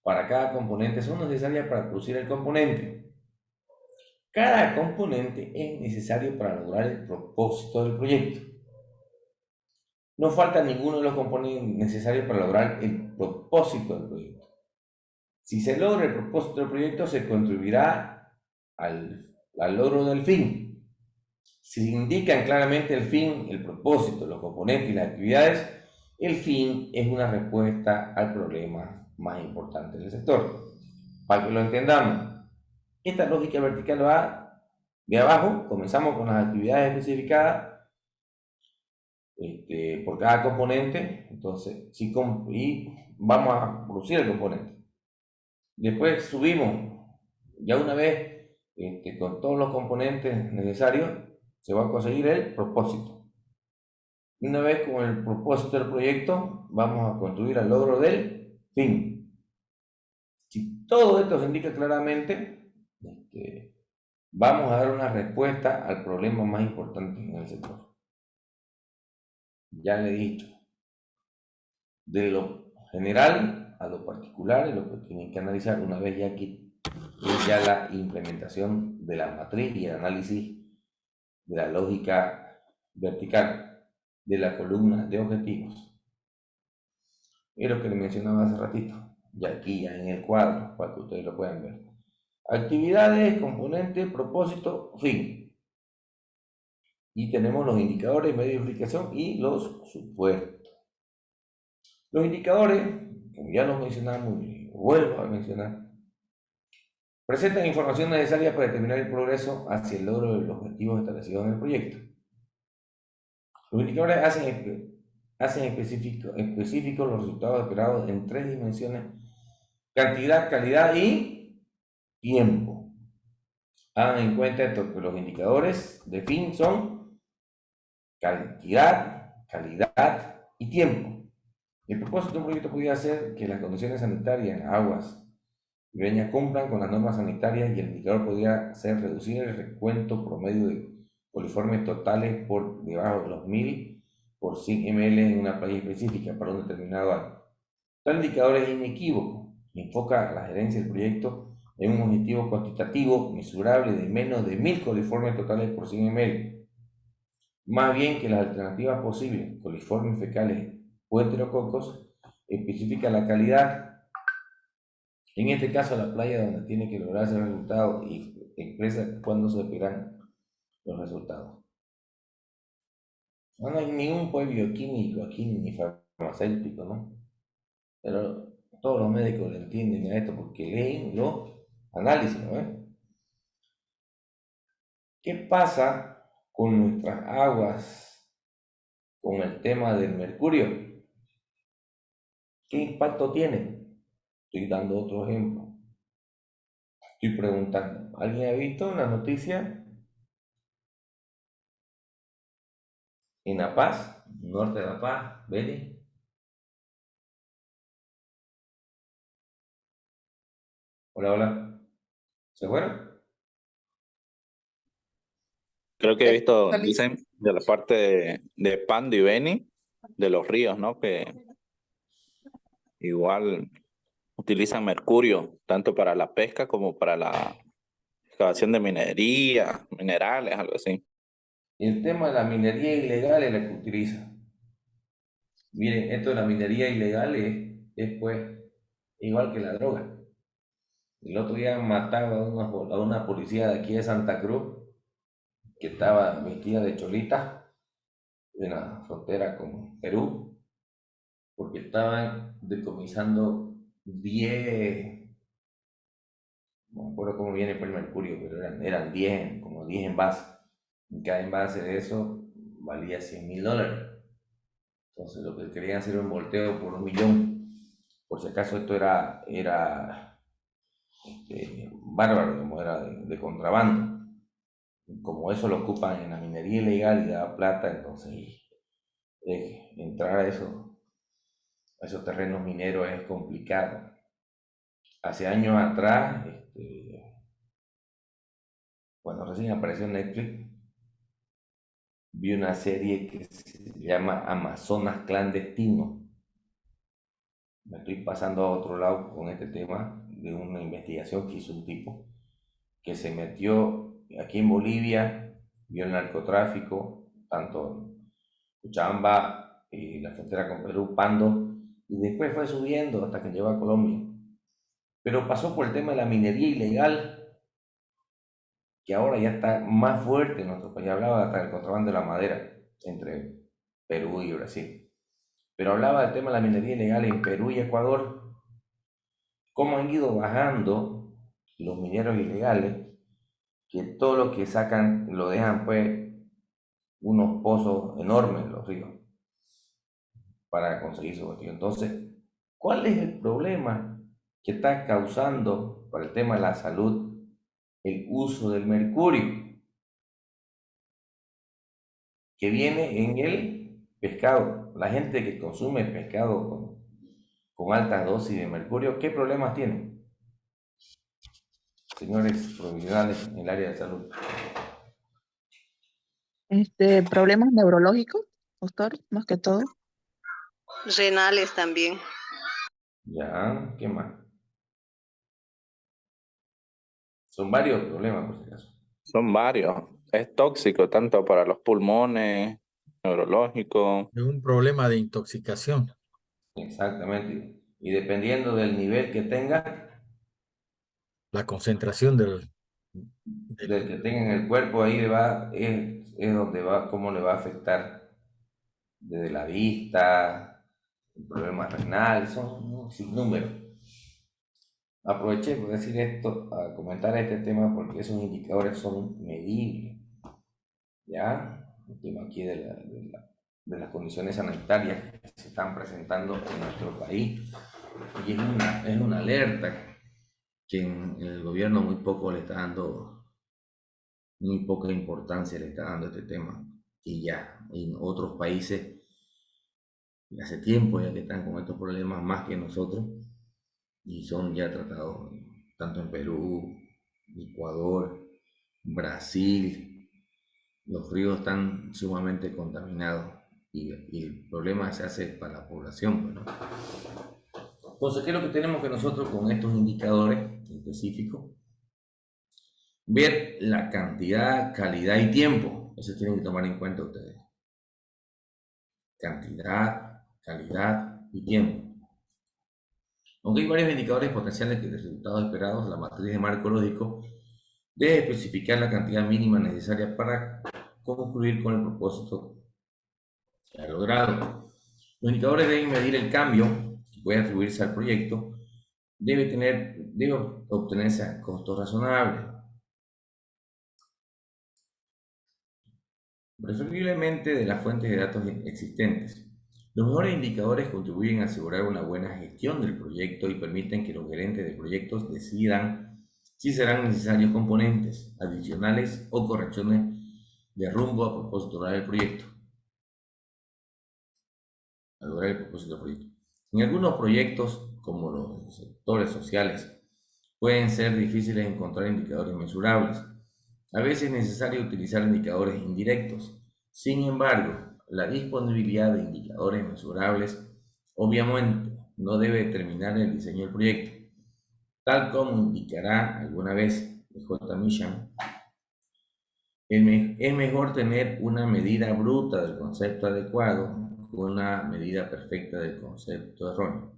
para cada componente son necesarias para producir el componente. Cada componente es necesario para lograr el propósito del proyecto. No falta ninguno de los componentes necesarios para lograr el propósito del proyecto. Si se logra el propósito del proyecto, se contribuirá al logro del fin. Si se indican claramente el fin, el propósito, los componentes y las actividades, el fin es una respuesta al problema más importante del sector. Para que lo entendamos, esta lógica vertical va de abajo, comenzamos con las actividades especificadas por cada componente, entonces, y vamos a producir el componente. Después subimos, ya una vez con todos los componentes necesarios, se va a conseguir el propósito. Una vez con el propósito del proyecto, vamos a construir el logro del fin. Si todo esto se indica claramente, vamos a dar una respuesta al problema más importante en el sector. Ya le he dicho, de lo general a lo particular, es lo que tienen que analizar una vez ya que ya la implementación de la matriz y el análisis de la lógica vertical de la columna de objetivos. Es lo que le mencionaba hace ratito, y aquí ya en el cuadro, para que ustedes lo puedan ver. Actividades, componente, propósito, fin. Y tenemos los indicadores, medio de verificación y los supuestos. Los indicadores, como ya los mencionamos, y vuelvo a mencionar, presentan información necesaria para determinar el progreso hacia el logro de los objetivos establecidos en el proyecto. Los indicadores hacen específicos los resultados esperados en 3 dimensiones: cantidad, calidad y tiempo. Hagan en cuenta esto, que los indicadores de fin son cantidad, calidad y tiempo. El propósito de un proyecto podría ser que las condiciones sanitarias, aguas y ribeñas cumplan con las normas sanitarias, y el indicador podría ser reducir el recuento promedio de coliformes totales por debajo de los 1000 por 100 ml en una playa específica para un determinado año. Tal indicador es inequívoco y enfoca a la gerencia del proyecto en un objetivo cuantitativo mesurable de menos de 1000 coliformes totales por 100 ml. Más bien que las alternativas posibles, coliformes fecales o enterococos, especifica la calidad. En este caso, la playa donde tiene que lograrse el resultado y expresa cuándo se esperan los resultados. No, no hay ningún pues bioquímico aquí ni farmacéutico, ¿no? Pero todos los médicos le entienden a esto porque leen los análisis, ¿no? ¿Qué pasa con nuestras aguas con el tema del mercurio? ¿Qué impacto tiene? Estoy dando otro ejemplo. Estoy preguntando, ¿alguien ha visto una noticia en La Paz, norte de La Paz, Beni? Hola, hola. ¿Se fueron? Creo que he visto, dicen, de la parte de Pando y Beni, de los ríos, ¿no? Que igual utilizan mercurio, tanto para la pesca como para la excavación de minería, minerales, algo así. El tema de la minería ilegal es la que utiliza. Miren, esto de la minería ilegal es pues igual que la droga. El otro día han matado a una policía de aquí de Santa Cruz que estaba vestida de cholita en la frontera con Perú porque estaban decomisando 10, no me acuerdo cómo viene por el mercurio, pero eran 10, como 10 envases. Y cada envase de eso valía $100.000. Entonces lo que querían hacer era un volteo por 1 millón. Por si acaso esto era bárbaro, como era de contrabando. Como eso lo ocupan en la minería ilegal y da plata, entonces entrar a esos terrenos mineros es complicado. Hace años atrás, cuando recién apareció en Netflix, vi una serie que se llama Amazonas Clandestino. Me estoy pasando a otro lado con este tema de una investigación que hizo un tipo que se metió aquí en Bolivia, vio el narcotráfico, tanto en Cochabamba y la frontera con Perú, Pando, y después fue subiendo hasta que llegó a Colombia. Pero pasó por el tema de la minería ilegal, que ahora ya está más fuerte en nuestro país. Hablaba hasta del contrabando de la madera entre Perú y Brasil. Pero hablaba del tema de la minería ilegal en Perú y Ecuador, cómo han ido bajando los mineros ilegales, que todo lo que sacan lo dejan pues unos pozos enormes en los ríos para conseguir su objetivo. Entonces, ¿cuál es el problema que está causando para el tema de la salud el uso del mercurio? Que viene en el pescado. La gente que consume pescado con altas dosis de mercurio, ¿qué problemas tiene? Señores profesionales en el área de salud. Problemas neurológicos, doctor, más que todo. Renales también. Ya, ¿qué más? Son varios problemas, por si acaso. Son varios. Es tóxico tanto para los pulmones, neurológico. Es un problema de intoxicación. Exactamente. Y dependiendo del nivel que tenga, La concentración del que tenga en el cuerpo, ahí es donde va, cómo le va a afectar desde la vista, problemas renales, son un sinnúmero. Aproveché por decir esto, a comentar este tema porque esos indicadores son medibles, ¿ya? El tema aquí de las condiciones sanitarias que se están presentando en nuestro país y es una alerta que en el gobierno muy poco le está dando, muy poca importancia le está dando a este tema, y ya en otros países hace tiempo ya que están con estos problemas más que nosotros y son ya tratados tanto en Perú, Ecuador, Brasil. Los ríos están sumamente contaminados y el problema se hace para la población, pues, ¿no? Entonces, ¿qué es lo que tenemos que nosotros con estos indicadores específicos? Ver la cantidad, calidad y tiempo. Eso tienen que tomar en cuenta ustedes. Cantidad, calidad y tiempo. Aunque hay varios indicadores potenciales de resultados esperados, la matriz de marco lógico debe especificar la cantidad mínima necesaria para concluir con el propósito se ha logrado. Los indicadores deben medir el cambio que puede atribuirse al proyecto, debe obtenerse a costos razonables. Preferiblemente de las fuentes de datos existentes. Los mejores indicadores contribuyen a asegurar una buena gestión del proyecto y permiten que los gerentes de proyectos decidan si serán necesarios componentes adicionales o correcciones de rumbo a propósito del proyecto. A lograr el propósito del proyecto. En algunos proyectos, como los sectores sociales, pueden ser difíciles encontrar indicadores mesurables. A veces es necesario utilizar indicadores indirectos. Sin embargo, la disponibilidad de indicadores mesurables obviamente no debe determinar el diseño del proyecto. Tal como indicará alguna vez J. Mishan, es mejor tener una medida bruta del concepto adecuado que una medida perfecta del concepto erróneo.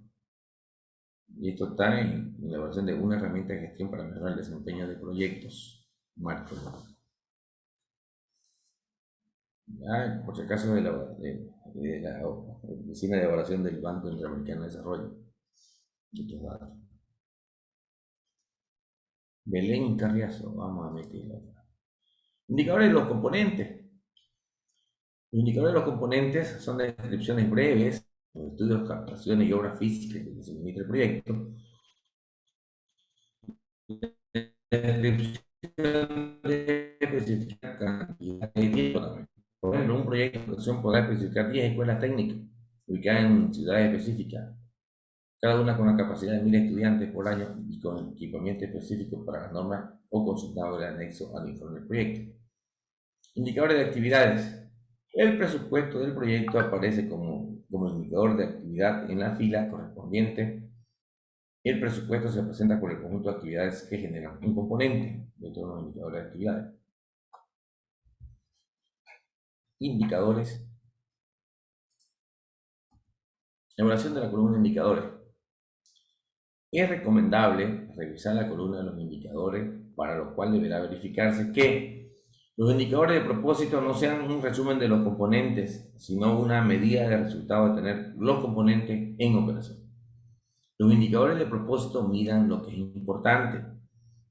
Y esto está en la elaboración de una herramienta de gestión para mejorar el desempeño de proyectos. Marco. Ya, por si acaso, de la Oficina de Evaluación del Banco Interamericano de Desarrollo. Belén Carriazo, vamos a meterla. Indicadores de los componentes. Los indicadores de los componentes son descripciones breves, estudios, captaciones y obras físicas que se limita el proyecto. Descripción de especificar cantidad de tiempo también. Por ejemplo, un proyecto de producción podrá especificar 10 escuelas técnicas ubicadas en ciudades específicas, cada una con una capacidad de 1000 estudiantes por año y con equipamiento específico para las normas o consultado el anexo al informe del proyecto. Indicadores de actividades. El presupuesto del proyecto aparece como indicador de actividad en la fila correspondiente. El presupuesto se presenta por el conjunto de actividades que generan un componente de todos los indicadores de actividades. Indicadores. Elaboración de la columna de indicadores. Es recomendable revisar la columna de los indicadores, para lo cual deberá verificarse que los indicadores de propósito no sean un resumen de los componentes, sino una medida de resultado de tener los componentes en operación. Los indicadores de propósito miran lo que es importante.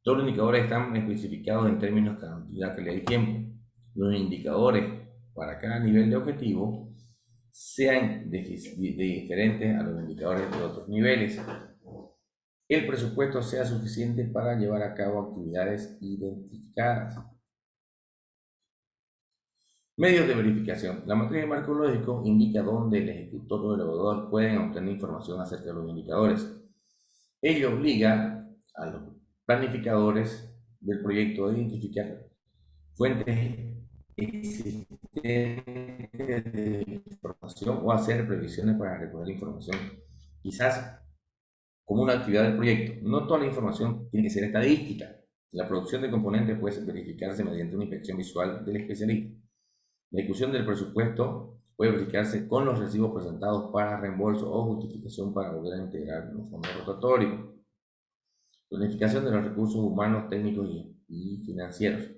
Todos los indicadores están especificados en términos de cantidad, calidad y tiempo. Los indicadores para cada nivel de objetivo sean diferentes a los indicadores de otros niveles. El presupuesto sea suficiente para llevar a cabo actividades identificadas. Medios de verificación. La matriz de marco lógico indica dónde el ejecutor o el evaluador pueden obtener información acerca de los indicadores. Ello obliga a los planificadores del proyecto a identificar fuentes existentes de información o hacer previsiones para recoger información, quizás como una actividad del proyecto. No toda la información tiene que ser estadística. La producción de componentes puede verificarse mediante una inspección visual del especialista. La ejecución del presupuesto puede verificarse con los recibos presentados para reembolso o justificación para volver a integrar los fondos rotatorios. Planificación de los recursos humanos, técnicos y financieros.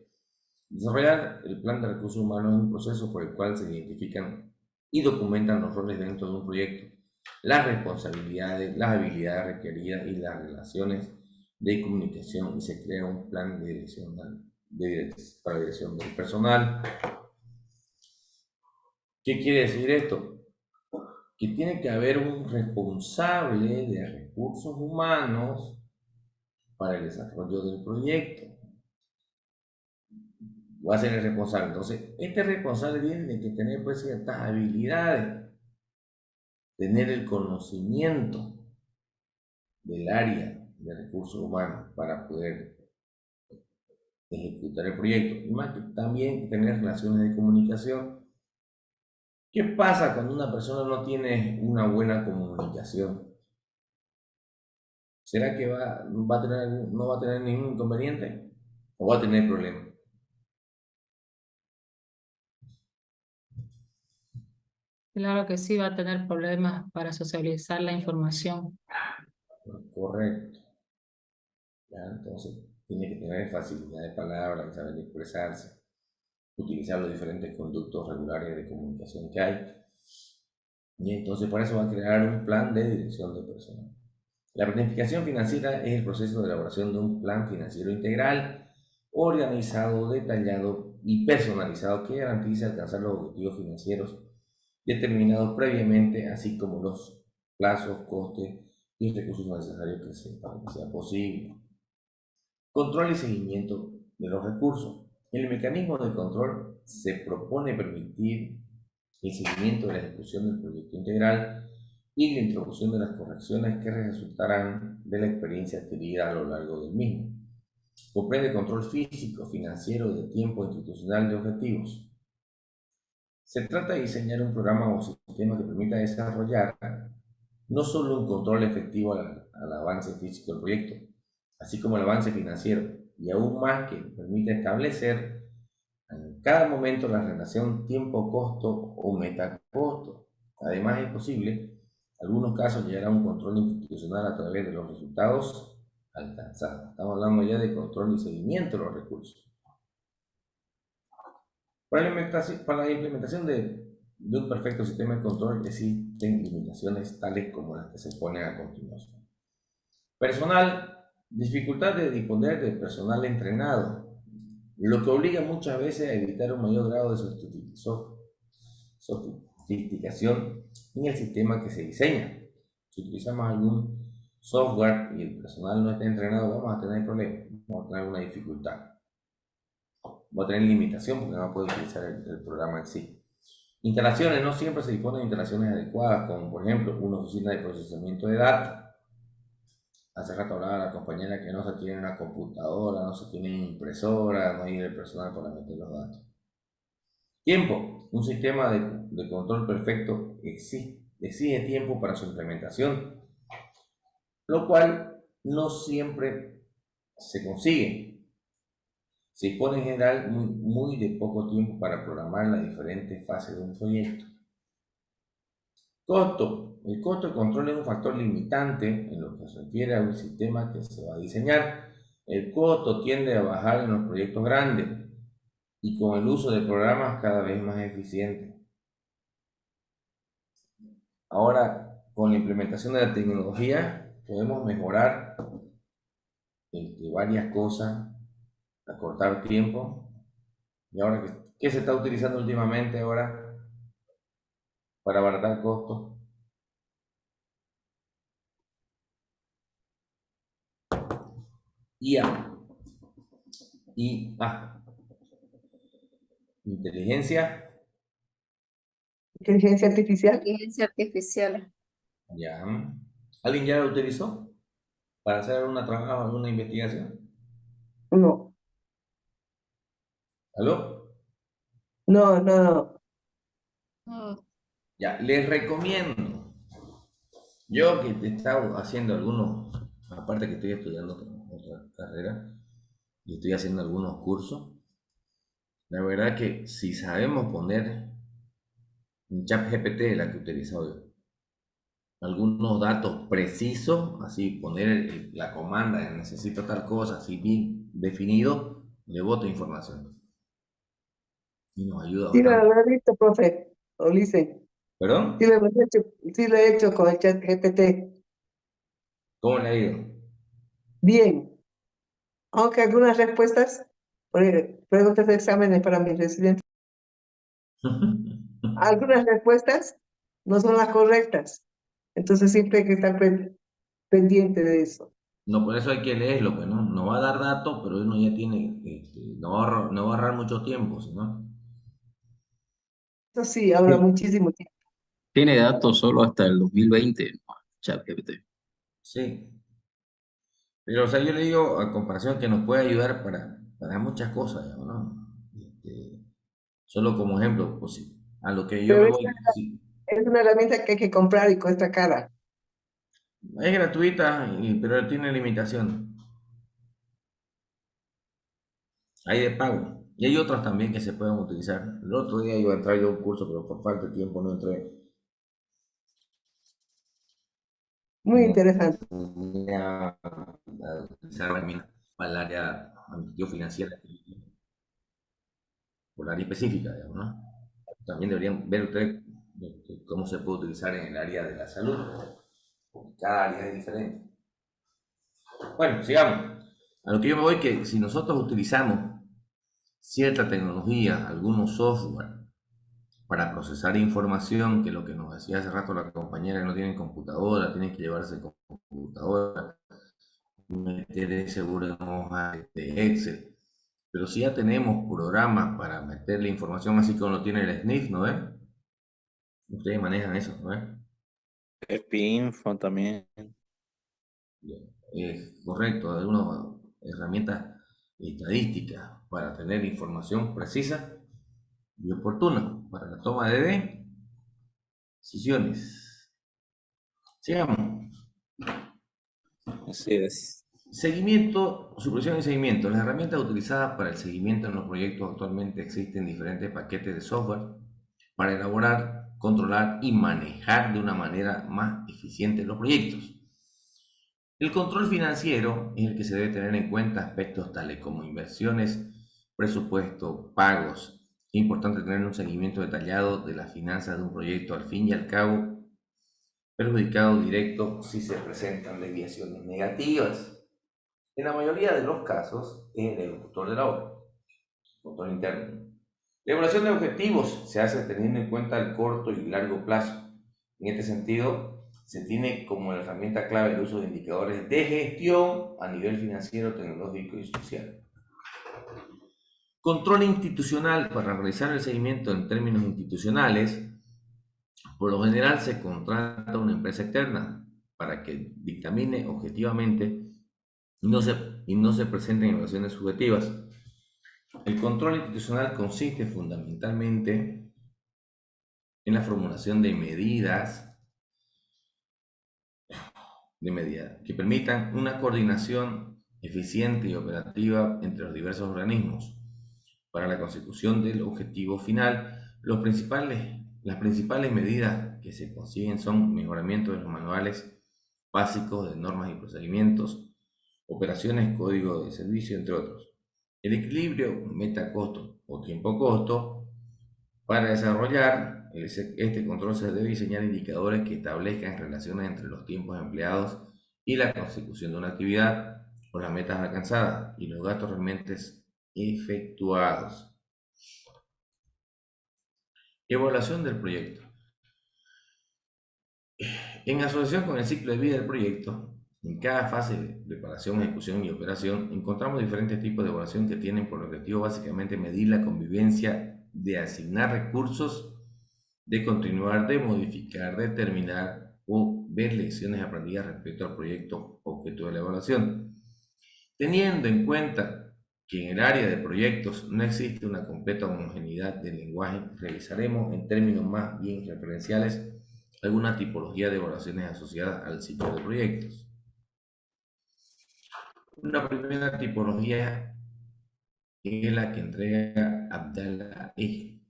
Desarrollar el plan de recursos humanos es un proceso por el cual se identifican y documentan los roles dentro de un proyecto, las responsabilidades, las habilidades requeridas y las relaciones de comunicación, y se crea un plan de dirección para la dirección del personal. ¿Qué quiere decir esto? Que tiene que haber un responsable de recursos humanos para el desarrollo del proyecto. Va a ser el responsable. Entonces, este responsable tiene que tener pues ciertas habilidades, tener el conocimiento del área de recursos humanos para poder ejecutar el proyecto, y más que también tener relaciones de comunicación. ¿Qué pasa cuando una persona no tiene una buena comunicación? ¿Será que no va a tener ningún inconveniente o va a tener problemas? Claro que sí, va a tener problemas para socializar la información. Correcto. ¿Ya? Entonces, tiene que tener facilidad de palabra, saber expresarse, utilizar los diferentes conductos regulares de comunicación que hay. Y entonces por eso va a crear un plan de dirección de personal. La planificación financiera es el proceso de elaboración de un plan financiero integral, organizado, detallado y personalizado que garantice alcanzar los objetivos financieros determinados previamente, así como los plazos, costes y recursos necesarios para que sea posible. Control y seguimiento de los recursos. El mecanismo de control se propone permitir el seguimiento de la ejecución del proyecto integral y la introducción de las correcciones que resultarán de la experiencia adquirida a lo largo del mismo. Comprende control físico, financiero, de tiempo, institucional, de objetivos. Se trata de diseñar un programa o sistema que permita desarrollar no solo un control efectivo al avance físico del proyecto, así como el avance financiero, y aún más que permita establecer en cada momento la relación tiempo-costo o meta-costo. Además, es posible, en algunos casos, llegar a un control institucional a través de los resultados alcanzados. Estamos hablando ya de control y seguimiento de los recursos. Para la implementación de un perfecto sistema de control existen limitaciones tales como las que se ponen a continuación. Personal, dificultad de disponer de personal entrenado, lo que obliga muchas veces a evitar un mayor grado de sofisticación en el sistema que se diseña. Si utilizamos algún software y el personal no está entrenado, vamos a tener problemas, vamos a tener una dificultad. Va a tener limitación porque no va a poder utilizar el programa en sí. Instalaciones, no siempre se disponen de instalaciones adecuadas, como por ejemplo una oficina de procesamiento de datos. Hace rato hablaba la compañera que no se tiene una computadora, no se tiene impresora, no hay el personal para meter los datos. Tiempo. Un sistema de control perfecto exige tiempo para su implementación, lo cual no siempre se consigue. Se dispone en general muy de poco tiempo para programar las diferentes fases de un proyecto. Costo. El costo de control es un factor limitante en lo que se refiere a un sistema que se va a diseñar. El costo tiende a bajar en los proyectos grandes y con el uso de programas cada vez más eficientes. Ahora, con la implementación de la tecnología, podemos mejorar varias cosas, acortar tiempo. Y ahora, ¿qué se está utilizando últimamente ahora para abaratar costos? IA. Inteligencia. Inteligencia artificial. Inteligencia artificial. Ya. ¿Alguien ya lo utilizó para hacer algún trabajo, alguna investigación? No. ¿Aló? No. Ya, les recomiendo. Yo que he estado haciendo algunos, aparte que estoy estudiando otra carrera, y estoy haciendo algunos cursos, la verdad que si sabemos poner en ChatGPT, la que utilizo yo, algunos datos precisos, así poner la comanda, necesito tal cosa, así bien definido, le boto información. Y nos ayuda Sí, bastante. lo he visto, profe, Ulises. ¿Perdón? Sí lo he hecho con el chat GPT. ¿Cómo le ha ido? Bien. Aunque algunas respuestas, preguntas de exámenes para mis residentes, algunas respuestas no son las correctas. Entonces siempre hay que estar pendiente de eso. No, por eso hay que leerlo, pues, ¿no? No va a dar datos, pero uno ya tiene, no va a ahorrar mucho tiempo, ¿no? Eso sí, ahora muchísimo tiempo. Tiene datos solo hasta el 2020, ChatGPT. Sí. Pero, o sea, yo le digo a comparación que nos puede ayudar para muchas cosas, digamos, ¿no? Solo como ejemplo, pues sí, a lo que yo Pero me voy, sí, es una herramienta que hay que comprar y cuesta cara. es gratuita, pero tiene limitación. Hay de pago. Y hay otras también que se pueden utilizar. El otro día iba a entrar yo a un curso, pero por falta de tiempo no entré. Muy interesante. A utilizar herramientas para el área financiera, por el área específica, digamos, ¿no? También deberían ver ustedes cómo se puede utilizar en el área de la salud. Cada área es diferente. Bueno, sigamos. A lo que yo me voy, que si nosotros utilizamos cierta tecnología, algunos software, para procesar información, que lo que nos decía hace rato la compañera, no tienen computadora, tienen que llevarse computadora, meter seguro en hojas de Excel. Pero si ya tenemos programas para meterle información, así como lo tiene el SNIF, ¿no ves? Ustedes manejan eso, ¿no ves? Spinfo también. Correcto, algunas herramientas estadísticas para tener información precisa y oportuna para la toma de decisiones. Sigamos. Así es. Seguimiento, supervisión y seguimiento. Las herramientas utilizadas para el seguimiento en los proyectos actualmente existen diferentes paquetes de software para elaborar, controlar y manejar de una manera más eficiente los proyectos. El control financiero es el que se debe tener en cuenta aspectos tales como inversiones, presupuesto, pagos. Es importante tener un seguimiento detallado de las finanzas de un proyecto, al fin y al cabo, perjudicado directo si se presentan desviaciones negativas. En la mayoría de los casos es el ejecutor de la obra, control interno. La evaluación de objetivos se hace teniendo en cuenta el corto y largo plazo. En este sentido, se tiene como herramienta clave el uso de indicadores de gestión a nivel financiero, tecnológico y social. Control institucional. Para realizar el seguimiento en términos institucionales, por lo general se contrata una empresa externa para que dictamine objetivamente y no se presenten evaluaciones subjetivas. El control institucional consiste fundamentalmente en la formulación de medidas que permitan una coordinación eficiente y operativa entre los diversos organismos. Para la consecución del objetivo final, las principales medidas que se consiguen son mejoramiento de los manuales básicos de normas y procedimientos, operaciones, código de servicio, entre otros. El equilibrio meta-costo o tiempo-costo. Para desarrollar este control se debe diseñar indicadores que establezcan relaciones entre los tiempos empleados y la consecución de una actividad, o las metas alcanzadas y los gastos realmente efectuados. Evaluación del proyecto. En asociación con el ciclo de vida del proyecto, en cada fase de preparación, ejecución y operación, encontramos diferentes tipos de evaluación que tienen por objetivo básicamente medir la convivencia, de asignar recursos, de continuar, de modificar, de terminar o ver lecciones aprendidas respecto al proyecto objeto de la evaluación. Teniendo en cuenta que en el área de proyectos no existe una completa homogeneidad del lenguaje, revisaremos en términos más bien referenciales alguna tipología de evaluaciones asociadas al ciclo de proyectos. Una primera tipología es la que entrega Abdallah Eje,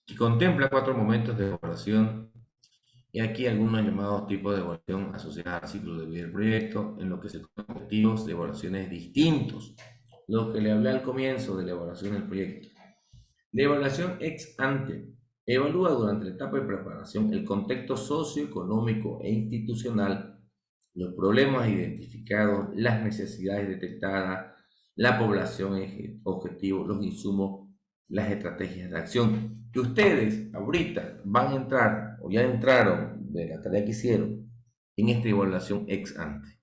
que contempla 4 momentos de evaluación, y aquí algunos llamados tipos de evaluación asociadas al ciclo de vida del proyecto, en lo que se conocen objetivos de evaluaciones distintos, lo que le hablé al comienzo de la evaluación del proyecto. La evaluación ex ante evalúa durante la etapa de preparación el contexto socioeconómico e institucional, los problemas identificados, las necesidades detectadas, la población objetivo, los insumos, las estrategias de acción. Que ustedes ahorita van a entrar o ya entraron de la tarea que hicieron en esta evaluación ex ante,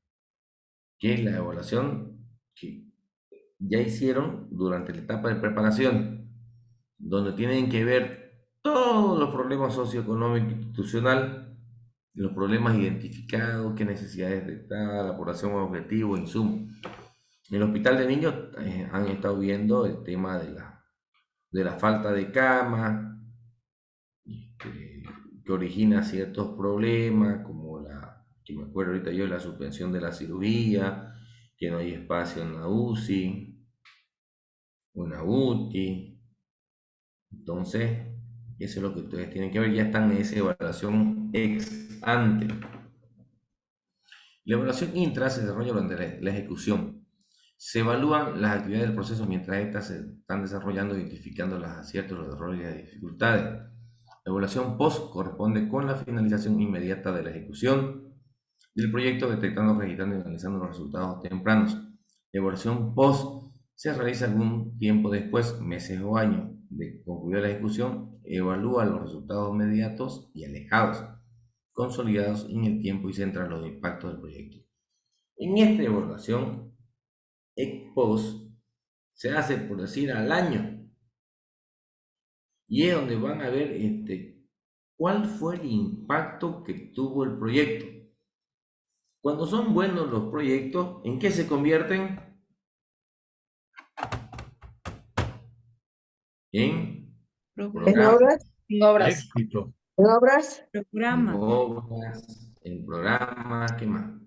que es la evaluación que ya hicieron durante la etapa de preparación, donde tienen que ver todos los problemas socioeconómicos e institucional, los problemas identificados, qué necesidades detectadas, la población objetivo, insumos. En el hospital de niños han estado viendo el tema de la falta de cama, que origina ciertos problemas, como que me acuerdo ahorita yo, la suspensión de la cirugía, que no hay espacio en la UCI, una UTI. Entonces, eso es lo que ustedes tienen que ver, ya están en esa evaluación ex ante. La evaluación intra se desarrolla durante la ejecución. Se evalúan las actividades del proceso mientras estas se están desarrollando, identificando los aciertos, los errores y las dificultades. La evaluación post corresponde con la finalización inmediata de la ejecución del proyecto, detectando, registrando y analizando los resultados tempranos. La evaluación post se realiza algún tiempo después, meses o años, de concluir la ejecución, evalúa los resultados inmediatos y alejados, consolidados en el tiempo y centra los impactos del proyecto. En esta evaluación, ex post, se hace, por decir, al año, y es donde van a ver cuál fue el impacto que tuvo el proyecto. Cuando son buenos los proyectos, ¿en qué se convierten? En ¿En programas. obras? En obras. Éxito. ¿En obras? Programa. Obras, en programas, ¿qué más?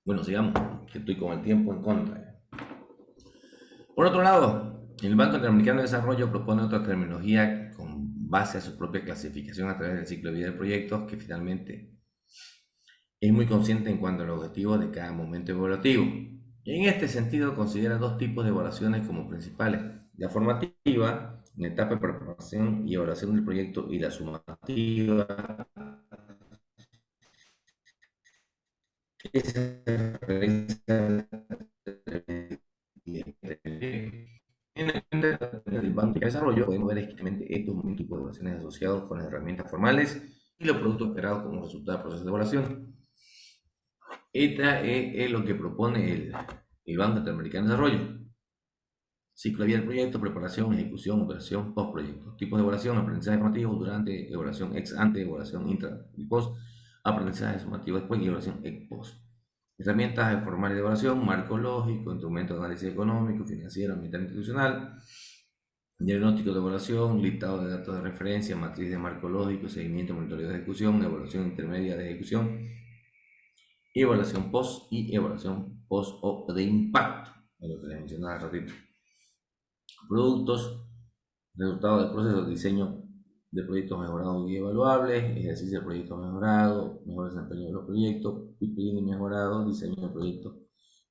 Bueno, sigamos, que estoy con el tiempo en contra. Por otro lado, el Banco Interamericano de Desarrollo propone otra terminología con base a su propia clasificación a través del ciclo de vida del proyecto, que finalmente es muy consciente en cuanto al objetivo de cada momento evaluativo. En este sentido, considera dos tipos de evaluaciones como principales: la formativa, en etapa de preparación y evaluación del proyecto, y la sumativa, que se realiza en el Banco de Desarrollo. Podemos ver exactamente estos momentos de evaluaciones asociados con las herramientas formales y los productos esperados como resultado del proceso de evaluación. Esta es lo que propone el Banco Interamericano de Desarrollo. Ciclo de vida del proyecto: preparación, ejecución, operación, post-proyecto. Tipos de evaluación: aprendizaje formativo durante, evaluación ex ante, evaluación intra y post, aprendizaje sumativo después y evaluación ex post. Herramientas formales de evaluación: marco lógico, instrumentos de análisis económico, financiero, ambiental, institucional, diagnóstico de evaluación, listado de datos de referencia, matriz de marco lógico, seguimiento, monitoreo de ejecución, evaluación intermedia de ejecución, evaluación post y evaluación post o de impacto, es lo que les mencionaba hace ratito. Productos, resultados del proceso, diseño de proyectos mejorados y evaluables, ejercicio de proyectos mejorados, mejor desempeño de los proyectos, pipeline mejorado, diseño de proyectos,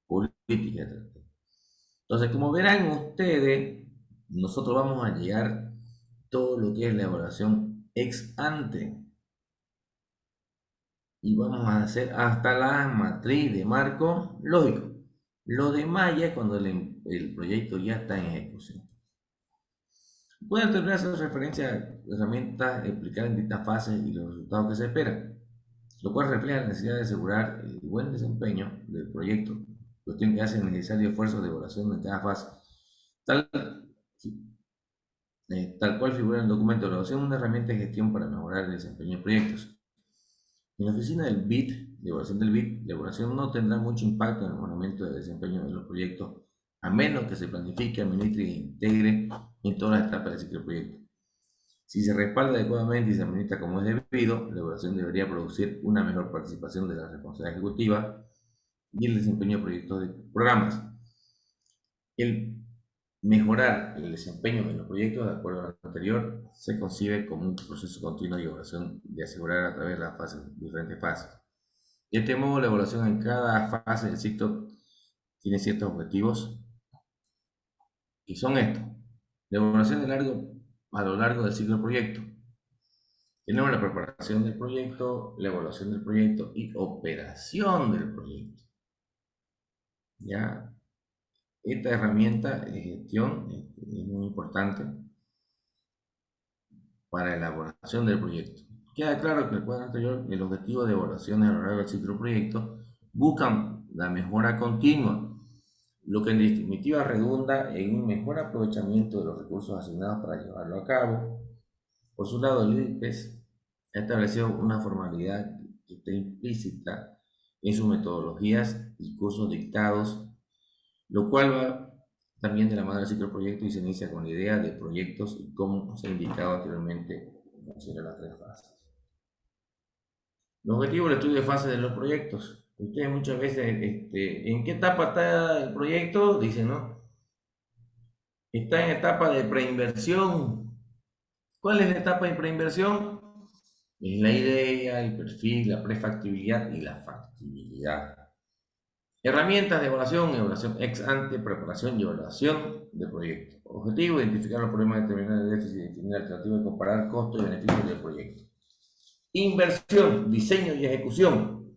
política, etc. Entonces, como verán ustedes, nosotros vamos a llegar todo lo que es la evaluación ex ante, y vamos a hacer hasta la matriz de marco lógico. Lo demás ya es cuando el proyecto ya está en ejecución. Pueden tener hacer referencia a herramientas explicadas en distintas fases y los resultados que se esperan, lo cual refleja la necesidad de asegurar el buen desempeño del proyecto, cuestión que hace necesario esfuerzos de evaluación en cada fase. Tal cual figura en el documento de evaluación, una herramienta de gestión para mejorar el desempeño de proyectos. En la oficina del BID, de evaluación del BID, la evaluación no tendrá mucho impacto en el mejoramiento del desempeño de los proyectos, a menos que se planifique, administre e integre en todas las etapas del ciclo del proyecto. Si se respalda adecuadamente y se administra como es debido, la evaluación debería producir una mejor participación de la responsabilidad ejecutiva y el desempeño de proyectos de programas. El mejorar el desempeño de los proyectos, de acuerdo a lo anterior, se concibe como un proceso continuo de evaluación de asegurar a través de las fases, diferentes fases. De este modo, la evaluación en cada fase del ciclo tiene ciertos objetivos, y son estos: la evaluación a lo largo del ciclo del proyecto. Tenemos la preparación del proyecto, la evaluación del proyecto y operación del proyecto. ¿Ya? Esta herramienta de gestión es muy importante para la elaboración del proyecto. Queda claro que el cuadro anterior, el objetivo de evaluaciones a lo largo del ciclo del proyecto, buscan la mejora continua, lo que en definitiva redunda en un mejor aprovechamiento de los recursos asignados para llevarlo a cabo. Por su lado, el IDPES ha establecido una formalidad que está implícita en sus metodologías y cursos dictados, lo cual va también de la mano del ciclo proyecto y se inicia con la idea de proyectos y, como se ha indicado anteriormente, considera las tres fases. Los objetivos del estudio de fases de los proyectos. Ustedes muchas veces, ¿en qué etapa está el proyecto? Dicen, ¿no? Está en etapa de preinversión. ¿Cuál es la etapa de preinversión? Es la idea, el perfil, la prefactibilidad y la factibilidad. Herramientas de evaluación ex ante, preparación y evaluación de proyecto. Objetivo: identificar los problemas, determinar el déficit, definir alternativas y comparar costos y beneficios del proyecto. Inversión, diseño y ejecución.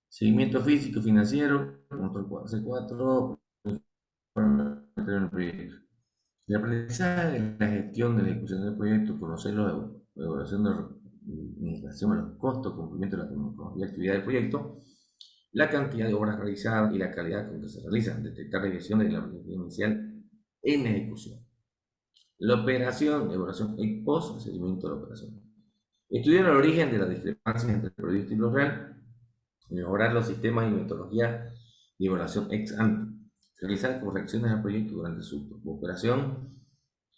Seguimiento físico, financiero, control C4, el proyecto. El aprendizaje de la gestión de la ejecución del proyecto, conocer la evaluación de administración de los costos, cumplimiento de la tecnología y actividad del proyecto, la cantidad de obras realizadas y la calidad con que se realizan, detectar desviaciones de la planificación inicial en la ejecución. La operación, evaluación ex post, seguimiento de la operación. Estudiar el origen de las discrepancias entre el proyecto y lo real, mejorar los sistemas y metodologías de evaluación ex ante, realizar correcciones al proyecto durante su operación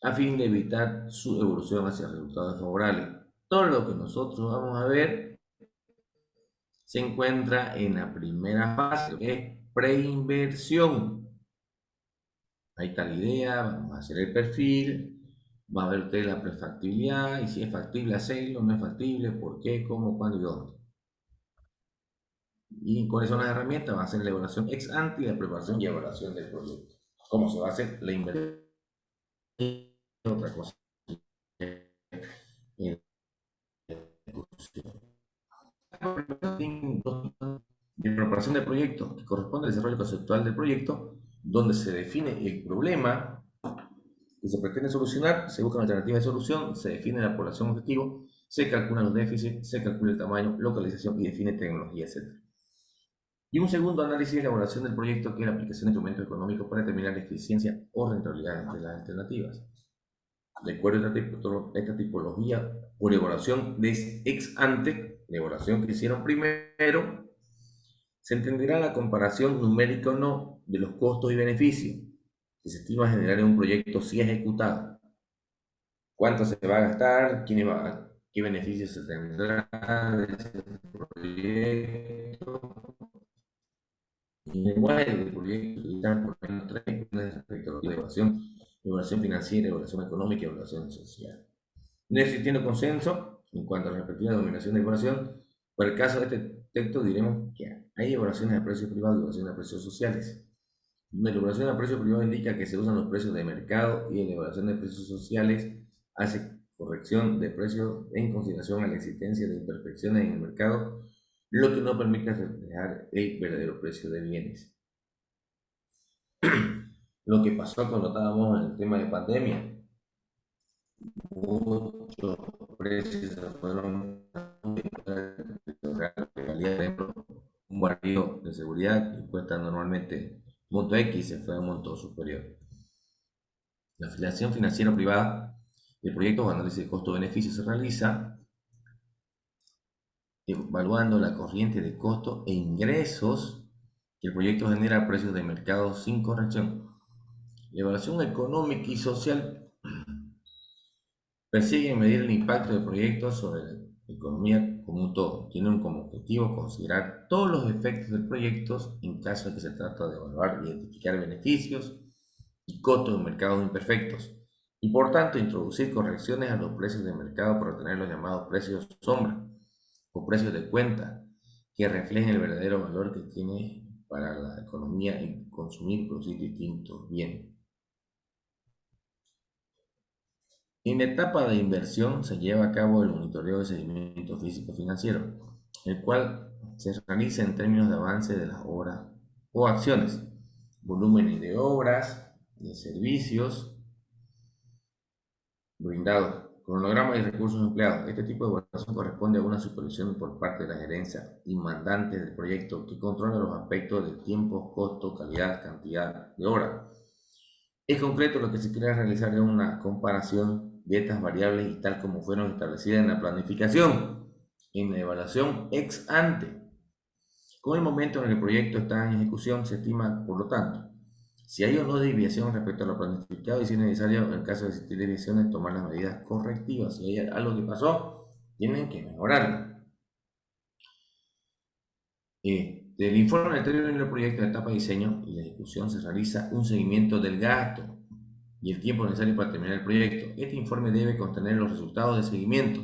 a fin de evitar su evolución hacia resultados favorables. Todo lo que nosotros vamos a ver se encuentra en la primera fase, que es preinversión. Ahí está la idea, vamos a hacer el perfil, va a ver usted la prefactibilidad y si es factible hacerlo, no es factible, por qué, cómo, cuándo y dónde. Y cuáles son las herramientas, va a hacer la evaluación ex ante y la preparación y evaluación del proyecto. ¿Cómo se va a hacer la inversión? Otra cosa. De preparación del proyecto, que corresponde al desarrollo conceptual del proyecto, donde se define el problema que se pretende solucionar, se busca una alternativa de solución, se define la población objetivo, se calculan los déficits, se calcula el tamaño, localización y define tecnología, etc. Y un segundo análisis de la evaluación del proyecto, que es la aplicación de instrumentos económicos para determinar la eficiencia o rentabilidad de las alternativas. De acuerdo a esta tipología por evaluación de ex ante, la evaluación que hicieron primero, se entenderá la comparación numérica o no de los costos y beneficios que se estima generar en un proyecto si ejecutado. ¿Cuánto se va a gastar? ¿Qué beneficios se tendrá de ese proyecto? Y en el lenguaje del proyecto están por lo menos tres respecto a la evaluación financiera, evaluación económica y evaluación social. No existiendo consenso en cuanto a la respectiva denominación de evaluación, por el caso de este texto diremos que hay evaluaciones de precios privados y evaluaciones de precios sociales. La evaluación de precios privados indica que se usan los precios de mercado y en la evaluación de precios sociales hace corrección de precios en consideración a la existencia de imperfecciones en el mercado, lo que no permite reflejar el verdadero precio de bienes. Lo que pasó cuando estábamos en el tema de pandemia, muchos precios se fueron un barrio de seguridad que cuesta normalmente monto X, se fue a un monto superior. La afiliación financiera privada del proyecto o análisis de costo-beneficio se realiza evaluando la corriente de costos e ingresos que el proyecto genera a precios de mercado sin corrección. La evaluación económica y social persigue medir el impacto del proyecto sobre la economía como un todo. Tienen como objetivo considerar todos los efectos del proyecto en caso de que se trata de evaluar y identificar beneficios y costos de mercados imperfectos, y por tanto introducir correcciones a los precios de mercado para obtener los llamados precios sombra o precios de cuenta que reflejen el verdadero valor que tiene para la economía en consumir y producir distintos bienes. En la etapa de inversión se lleva a cabo el monitoreo de seguimiento físico-financiero, el cual se realiza en términos de avance de las obras o acciones, volúmenes de obras, de servicios brindados, cronograma y recursos empleados. Este tipo de evaluación corresponde a una supervisión por parte de la gerencia y mandante del proyecto que controla los aspectos de tiempo, costo, calidad, cantidad de horas. En concreto, lo que se quiere realizar es una comparación de estas variables y tal como fueron establecidas en la planificación, en la evaluación ex ante. Con el momento en el que el proyecto está en ejecución, se estima, por lo tanto, si hay o no desviación respecto a lo planificado y si es necesario, en el caso de existir desviaciones, tomar las medidas correctivas. Si hay algo que pasó, tienen que mejorarlo. Del informe del término del proyecto de etapa de diseño y la ejecución se realiza un seguimiento del gasto y el tiempo necesario para terminar el proyecto. Este informe debe contener los resultados de seguimiento,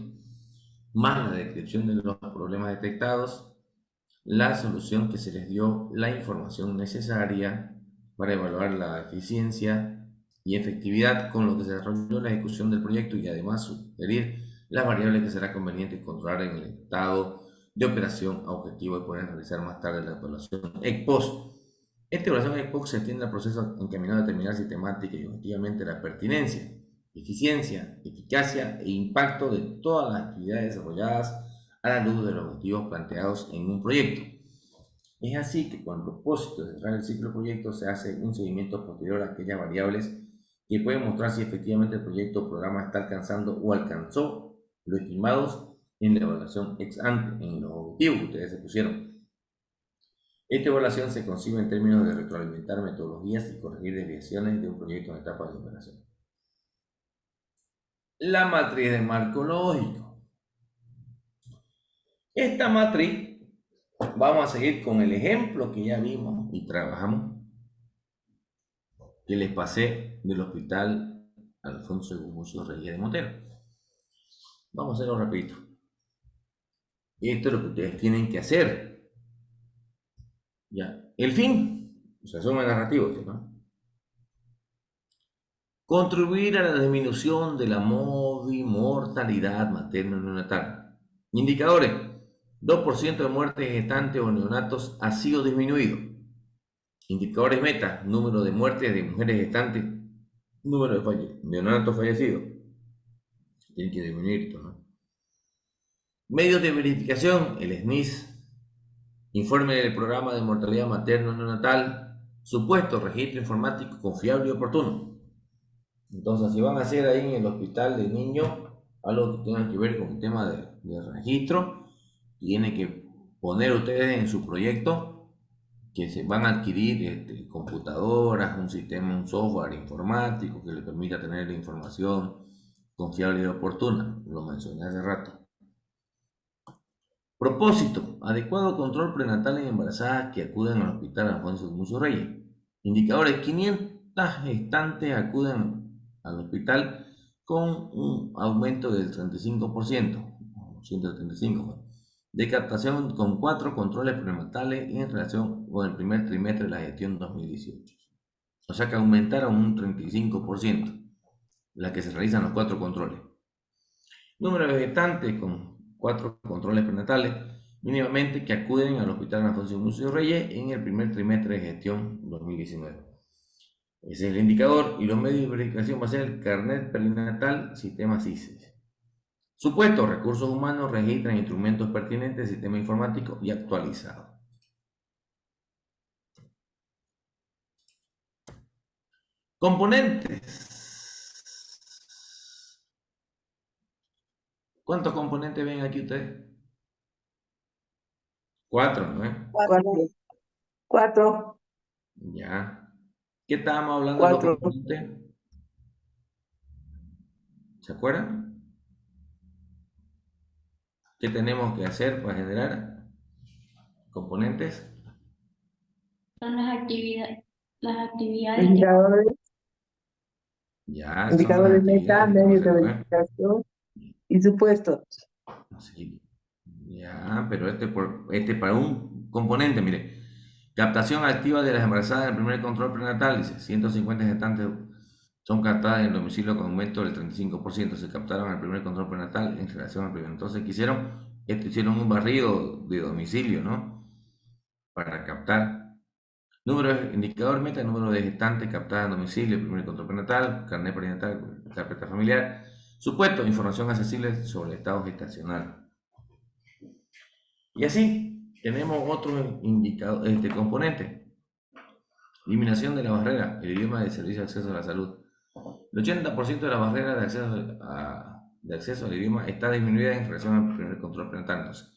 más la descripción de los problemas detectados, la solución que se les dio la información necesaria para evaluar la eficiencia y efectividad con lo que se desarrolló la ejecución del proyecto y además sugerir las variables que será conveniente controlar en el estado de operación a objetivo de poder realizar más tarde la evaluación ex post. Esta evaluación ex post se extiende al proceso encaminado a determinar sistemática y objetivamente la pertinencia, eficiencia, eficacia e impacto de todas las actividades desarrolladas a la luz de los objetivos planteados en un proyecto. Es así que con el propósito de cerrar el ciclo proyecto se hace un seguimiento posterior a aquellas variables que pueden mostrar si efectivamente el proyecto o programa está alcanzando o alcanzó los estimados en la evaluación ex ante, en los objetivos que ustedes se pusieron. Esta evaluación se concibe en términos de retroalimentar metodologías y corregir desviaciones de un proyecto en etapa de operación. La matriz de marco lógico. Esta matriz, vamos a seguir con el ejemplo que ya vimos y trabajamos, que les pasé del hospital Alfonso de Gumucio Reyes de Montero. Vamos a hacerlo rapidito. Esto es lo que ustedes tienen que hacer. Ya. El fin, resumen narrativo, ¿no? Contribuir a la disminución de la mortalidad materno-neonatal. Indicadores. 2% de muertes gestantes o neonatos ha sido disminuido. Indicadores meta. Número de muertes de mujeres gestantes. Número de neonatos fallecidos. Tienen que disminuir esto, ¿no? Medios de verificación. El SNIS. Informe del programa de mortalidad materno-neonatal. Supuesto registro informático confiable y oportuno. Entonces, si van a hacer ahí en el hospital de niños algo que tenga que ver con el tema de registro, tienen que poner ustedes en su proyecto que se van a adquirir computadoras, un sistema, un software informático que les permita tener la información confiable y oportuna. Lo mencioné hace rato. Propósito. Adecuado control prenatal en embarazadas que acuden al hospital Alfonso de Gumucio Reyes. Indicadores. 500 gestantes acuden al hospital con un aumento del 35%, 135%, de captación con 4 controles prenatales en relación con el primer trimestre de la gestión 2018. O sea que aumentaron un 35% las que se realizan los 4 controles. Número de gestantes con 4 controles prenatales mínimamente que acuden al hospital Alfonso de Gumucio Reyes en el primer trimestre de gestión 2019. Ese es el indicador y los medios de verificación va a ser el carnet perinatal, sistema CISES. Supuesto, recursos humanos registran instrumentos pertinentes, sistema informático y actualizado. Componentes. ¿Cuántos componentes ven aquí ustedes? 4, ¿no? 4. Ya. ¿Qué estábamos hablando de los componentes? ¿Se acuerdan? ¿Qué tenemos que hacer para generar componentes? Son las actividades Indicadores. Ya, Indicadores son las meta, actividades que medios de vamos a hacer. verificación y supuestos. Sí. Ya, pero este para un componente, mire. Captación activa de las embarazadas en el primer control prenatal, dice, 150 gestantes son captadas en el domicilio con aumento del 35%, se captaron en el primer control prenatal en relación al primero. Entonces, ¿qué hicieron? Hicieron un barrido de domicilio, ¿no? Para captar. Indicador meta, número de gestantes captadas en domicilio, primer control prenatal, carnet perinatal, carpeta familiar. Supuesto, información accesible sobre el estado gestacional. Y así, tenemos otro indicador, componente. Eliminación de la barrera, el idioma de servicio de acceso a la salud. El 80% de la barrera de acceso al idioma está disminuida en relación al primer control prenatal. Entonces,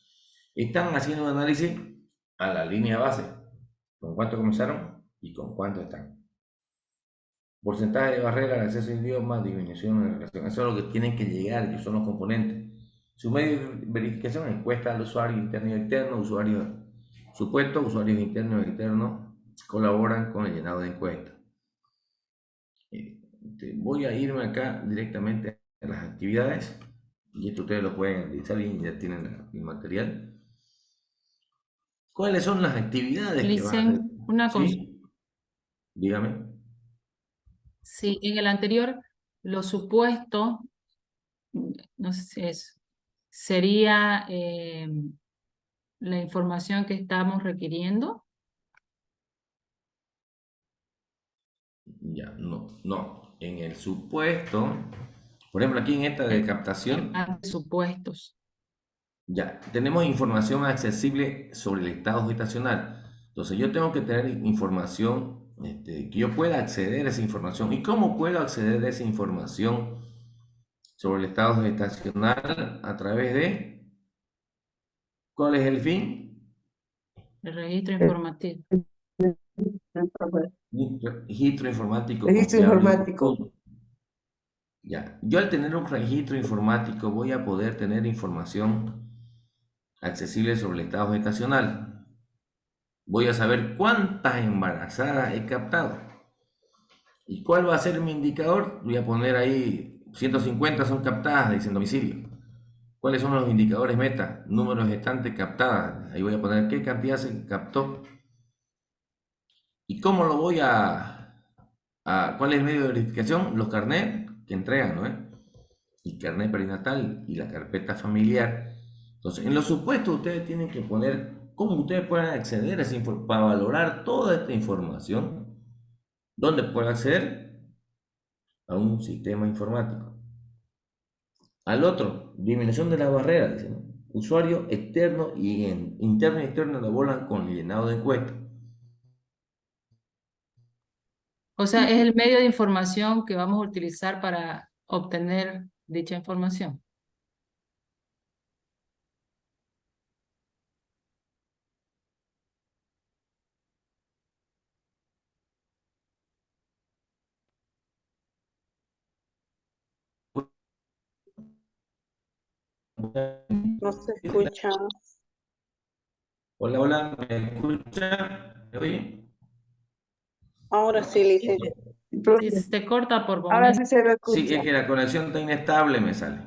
están haciendo un análisis a la línea base. ¿Con cuánto comenzaron y con cuánto están? Porcentaje de barrera de acceso al idioma, disminución en relación. Eso es lo que tienen que llegar, que son los componentes. Su medio de verificación, encuesta al usuario interno y externo, usuarios supuestos, usuarios internos y externos colaboran con el llenado de encuestas. Voy a irme acá directamente a las actividades y esto ustedes lo pueden analizar y ya tienen el material. ¿Cuáles son las actividades que vas a hacer? Licen, una consulta. ¿Sí? Dígame. Sí, en el anterior, los supuestos, no sé si sería la información que estamos requiriendo. Ya, no. En el supuesto, por ejemplo, aquí en esta de captación, Supuestos. ya, tenemos información accesible sobre el estado gestacional. Entonces, yo tengo que tener información, que yo pueda acceder a esa información. ¿Y cómo puedo acceder a esa información sobre el estado gestacional? A través de, ¿cuál es el fin? El registro informativo. Registro informático Registro confiable y informático. oportuno. Ya, yo al tener un registro informático voy a poder tener información accesible sobre el estado gestacional. Voy a saber cuántas embarazadas he captado. ¿Y cuál va a ser mi indicador? Voy a poner ahí 150 son captadas, dice en domicilio. ¿Cuáles son los indicadores meta? Números de gestantes captadas. Ahí voy a poner qué cantidad se captó. ¿Y cómo lo voy cuál es el medio de verificación? Los carnets que entregan, ¿no? El carnet perinatal y la carpeta familiar. Entonces, en los supuestos ustedes tienen que poner cómo ustedes pueden acceder a esa información para valorar toda esta información. ¿Dónde pueden acceder? A un sistema informático. Al otro, disminución de la barrera, dicen, ¿no? Usuario externo y interno y externo elaboran con el llenado de encuestas. O sea, es el medio de información que vamos a utilizar para obtener dicha información. No se escucha. Hola, hola, ¿me escucha? ¿Me oye? Ahora sí, licenciado. Si se corta por Ahora momentos. sí se lo Sí, escucha. es que la conexión está inestable, me sale.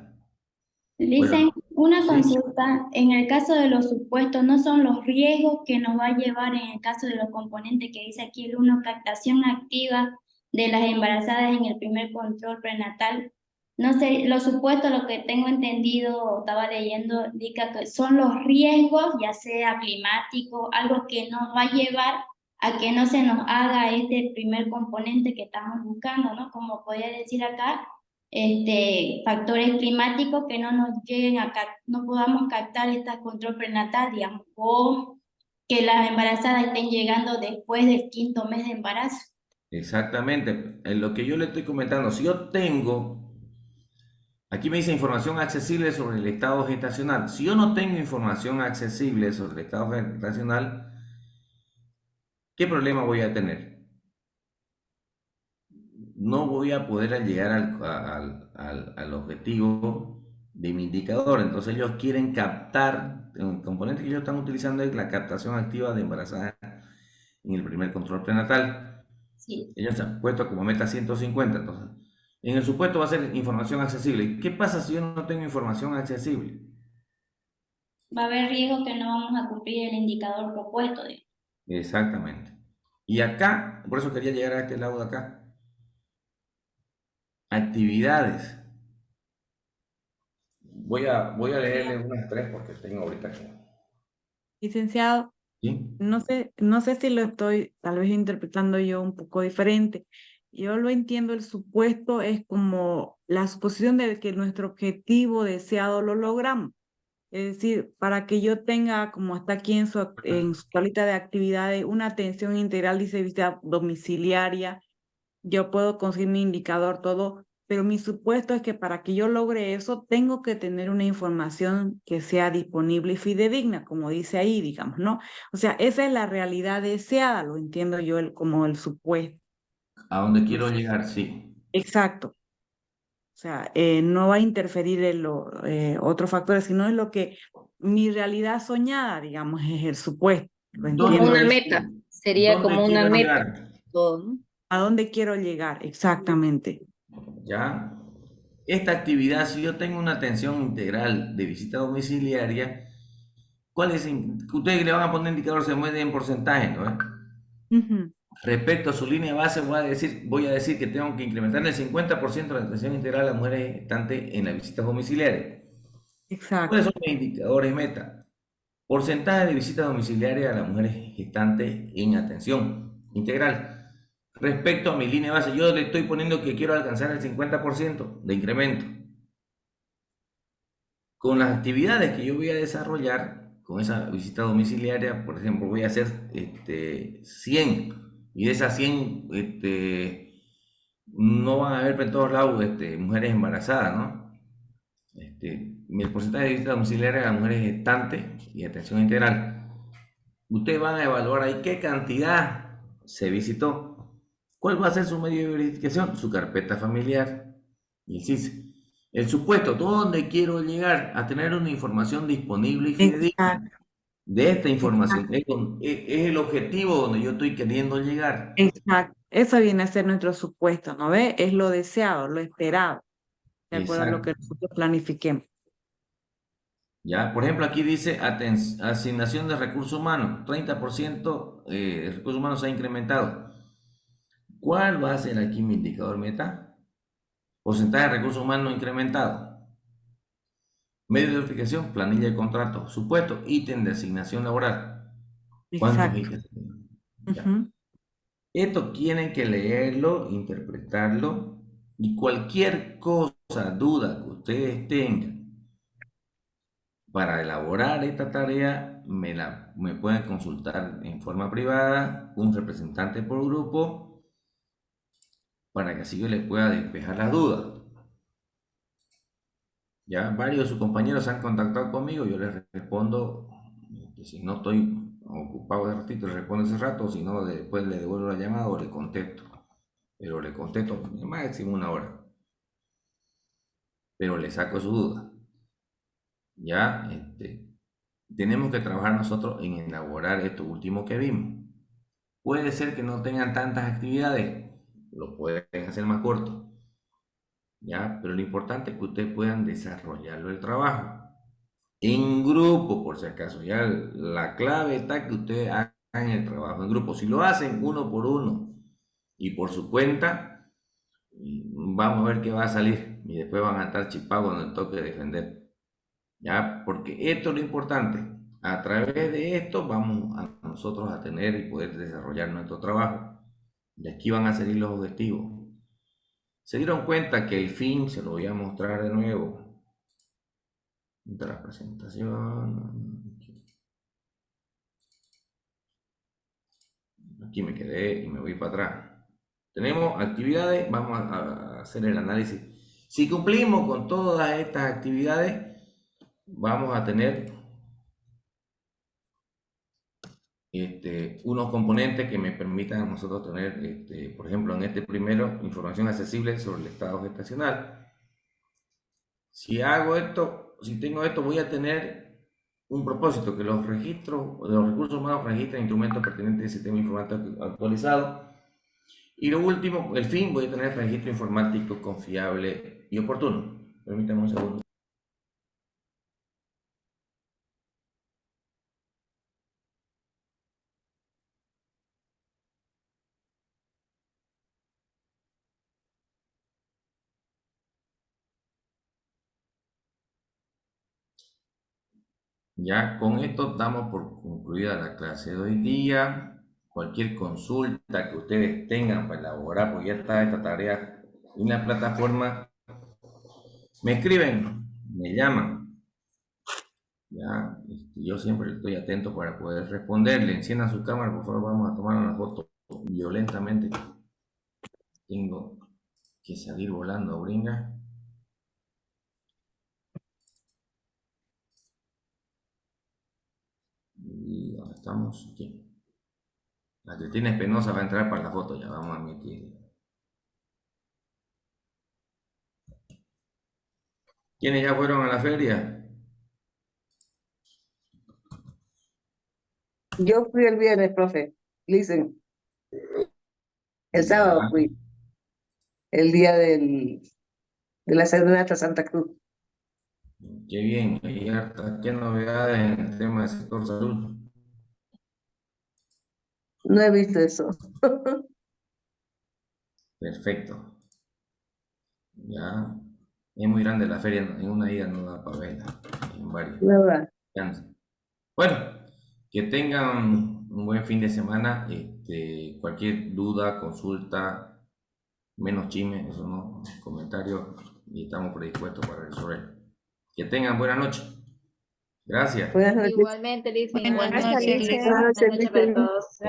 Dicen, Bueno, una sí. consulta, en el caso de los supuestos, ¿no son los riesgos que nos va a llevar en el caso de los componentes que dice aquí el 1, captación activa de las embarazadas en el primer control prenatal? No sé, los supuestos, lo que tengo entendido o estaba leyendo, indica que son los riesgos, ya sea climático, algo que nos va a llevar a que no se nos haga este primer componente que estamos buscando, ¿no? Como podría decir acá, factores climáticos que no nos lleguen no podamos captar este control prenatal, digamos, o que las embarazadas estén llegando después del 5.º mes de embarazo. Exactamente. En lo que yo le estoy comentando, si yo tengo, aquí me dice información accesible sobre el estado gestacional. Si yo no tengo información accesible sobre el estado gestacional, ¿qué problema voy a tener? No voy a poder llegar al objetivo de mi indicador. Entonces ellos quieren captar, el componente que ellos están utilizando es la captación activa de embarazadas en el primer control prenatal. Sí. Ellos se han puesto como meta 150. Entonces, en el supuesto va a ser información accesible. ¿Qué pasa si yo no tengo información accesible? Va a haber riesgo que no vamos a cumplir el indicador propuesto. Exactamente. Y acá, por eso quería llegar a este lado de acá. Actividades. Voy a leerle unas tres porque tengo ahorita aquí. Licenciado, ¿Sí? no sé si lo estoy tal vez interpretando yo un poco diferente. Yo lo entiendo, el supuesto es como la suposición de que nuestro objetivo deseado lo logramos. Es decir, para que yo tenga, como está aquí en su tablita de actividades, una atención integral y servicio domiciliaria, yo puedo conseguir mi indicador, todo, pero mi supuesto es que para que yo logre eso, tengo que tener una información que sea disponible y fidedigna, como dice ahí, digamos, ¿no? O sea, esa es la realidad deseada, lo entiendo yo como el supuesto. A donde quiero llegar, sí. Exacto. O sea, no va a interferir en otros factores, sino en lo que mi realidad soñada, digamos, es el supuesto. Lo Como entiendo. una meta, sería ¿Dónde como una quiero meta. llegar? Todo, ¿no? ¿A dónde quiero llegar? Exactamente. ¿Ya? Esta actividad, si yo tengo una atención integral de visita domiciliaria, Ustedes le van a poner indicador, se mueve en porcentaje, ¿no? Ujú, Respecto a su línea base, voy a decir que tengo que incrementar el 50% de la atención integral a las mujeres gestantes en las visitas domiciliarias. ¿Cuáles exacto. son los indicadores meta? Porcentaje de visitas domiciliarias a las mujeres gestantes en atención integral. Respecto a mi línea base, yo le estoy poniendo que quiero alcanzar el 50% de incremento. Con las actividades que yo voy a desarrollar, con esa visita domiciliaria, por ejemplo, voy a hacer 100, y de esas 100, no van a haber en todos lados mujeres embarazadas, ¿no? El porcentaje de visita domiciliaria a las mujeres gestantes y atención integral. Ustedes van a evaluar ahí qué cantidad se visitó. ¿Cuál va a ser su medio de verificación? Su carpeta familiar y el CISE. El supuesto, ¿dónde quiero llegar a tener una información disponible y fidedigna Exacto, de esta información? exacto, Es el objetivo donde yo estoy queriendo llegar. exacto. Eso viene a ser nuestro supuesto, ¿no ve? Es lo deseado, lo esperado, de acuerdo a lo Exacto. que nosotros planifiquemos. ¿Ya? Por ejemplo, aquí dice asignación de recursos humanos, 30% de recursos humanos se ha incrementado. ¿Cuál va a ser aquí mi indicador meta? Porcentaje de recursos humanos incrementado. Medio de verificación, planilla de contrato. Supuesto, ítem de asignación laboral. ¿Cuántos Exacto. ítems? Ya. Ujú, Esto tienen que leerlo, interpretarlo, y cualquier cosa, duda que ustedes tengan para elaborar esta tarea, me pueden consultar en forma privada, un representante por grupo, para que así yo les pueda despejar las dudas. Ya varios de sus compañeros se han contactado conmigo, yo les respondo, que si no estoy ocupado de ratito, les respondo ese rato, si no, después le devuelvo la llamada o le contesto. Pero le contesto máximo una hora. Pero le saco su duda. Ya, tenemos que trabajar nosotros en elaborar esto último que vimos. Puede ser que no tengan tantas actividades, lo pueden hacer más corto. Ya, pero lo importante es que ustedes puedan desarrollarlo el trabajo. En grupo, por si acaso, ya la clave está que ustedes hagan el trabajo en grupo. Si lo hacen uno por uno y por su cuenta, vamos a ver qué va a salir y después van a estar chipados cuando el toque de defender. ¿Ya? Porque esto es lo importante. A través de esto vamos a nosotros a tener y poder desarrollar nuestro trabajo. Y aquí van a salir los objetivos. Se dieron cuenta que el fin, se lo voy a mostrar de nuevo. De la presentación. Aquí me quedé y me voy para atrás. Tenemos actividades, vamos a hacer el análisis. Si cumplimos con todas estas actividades, vamos a tener unos componentes que me permitan a nosotros tener, por ejemplo, en este primero, información accesible sobre el estado gestacional. Si hago esto, si tengo esto, voy a tener un propósito, que los registros, los recursos humanos registren instrumentos pertinentes del sistema informático actualizado. Y lo último, el fin, voy a tener registro informático confiable y oportuno. Permítame un segundo. Ya con esto damos por concluida la clase de hoy día. Cualquier consulta que ustedes tengan para elaborar, pues ya está esta tarea en la plataforma, me escriben, me llaman. Ya, yo siempre estoy atento para poder responderle. Enciendan su cámara, por favor, vamos a tomar una foto violentamente. Tengo que salir volando, brinca. ¿Y dónde estamos? Aquí. La Cristina Espinosa va a entrar para la foto, ya vamos a admitir. ¿Quiénes ya fueron a la feria? Yo fui el viernes, profe. Listen, el sábado fui, el día de la Serenata Santa Cruz. Qué bien. ¿Y qué novedades en el tema del sector salud? No he visto eso. Perfecto. Ya. Es muy grande la feria, en una ida no da para verla. En varias. Nada. Bueno, que tengan un buen fin de semana. Cualquier duda, consulta, menos chisme, eso no, comentarios, y estamos predispuestos para resolver. Que tengan buena noche. Gracias. Buenas noches. Igualmente, Licen, Buenas igualmente. noches, Licen. Buenas noches, Buenas noches para Licen. todos.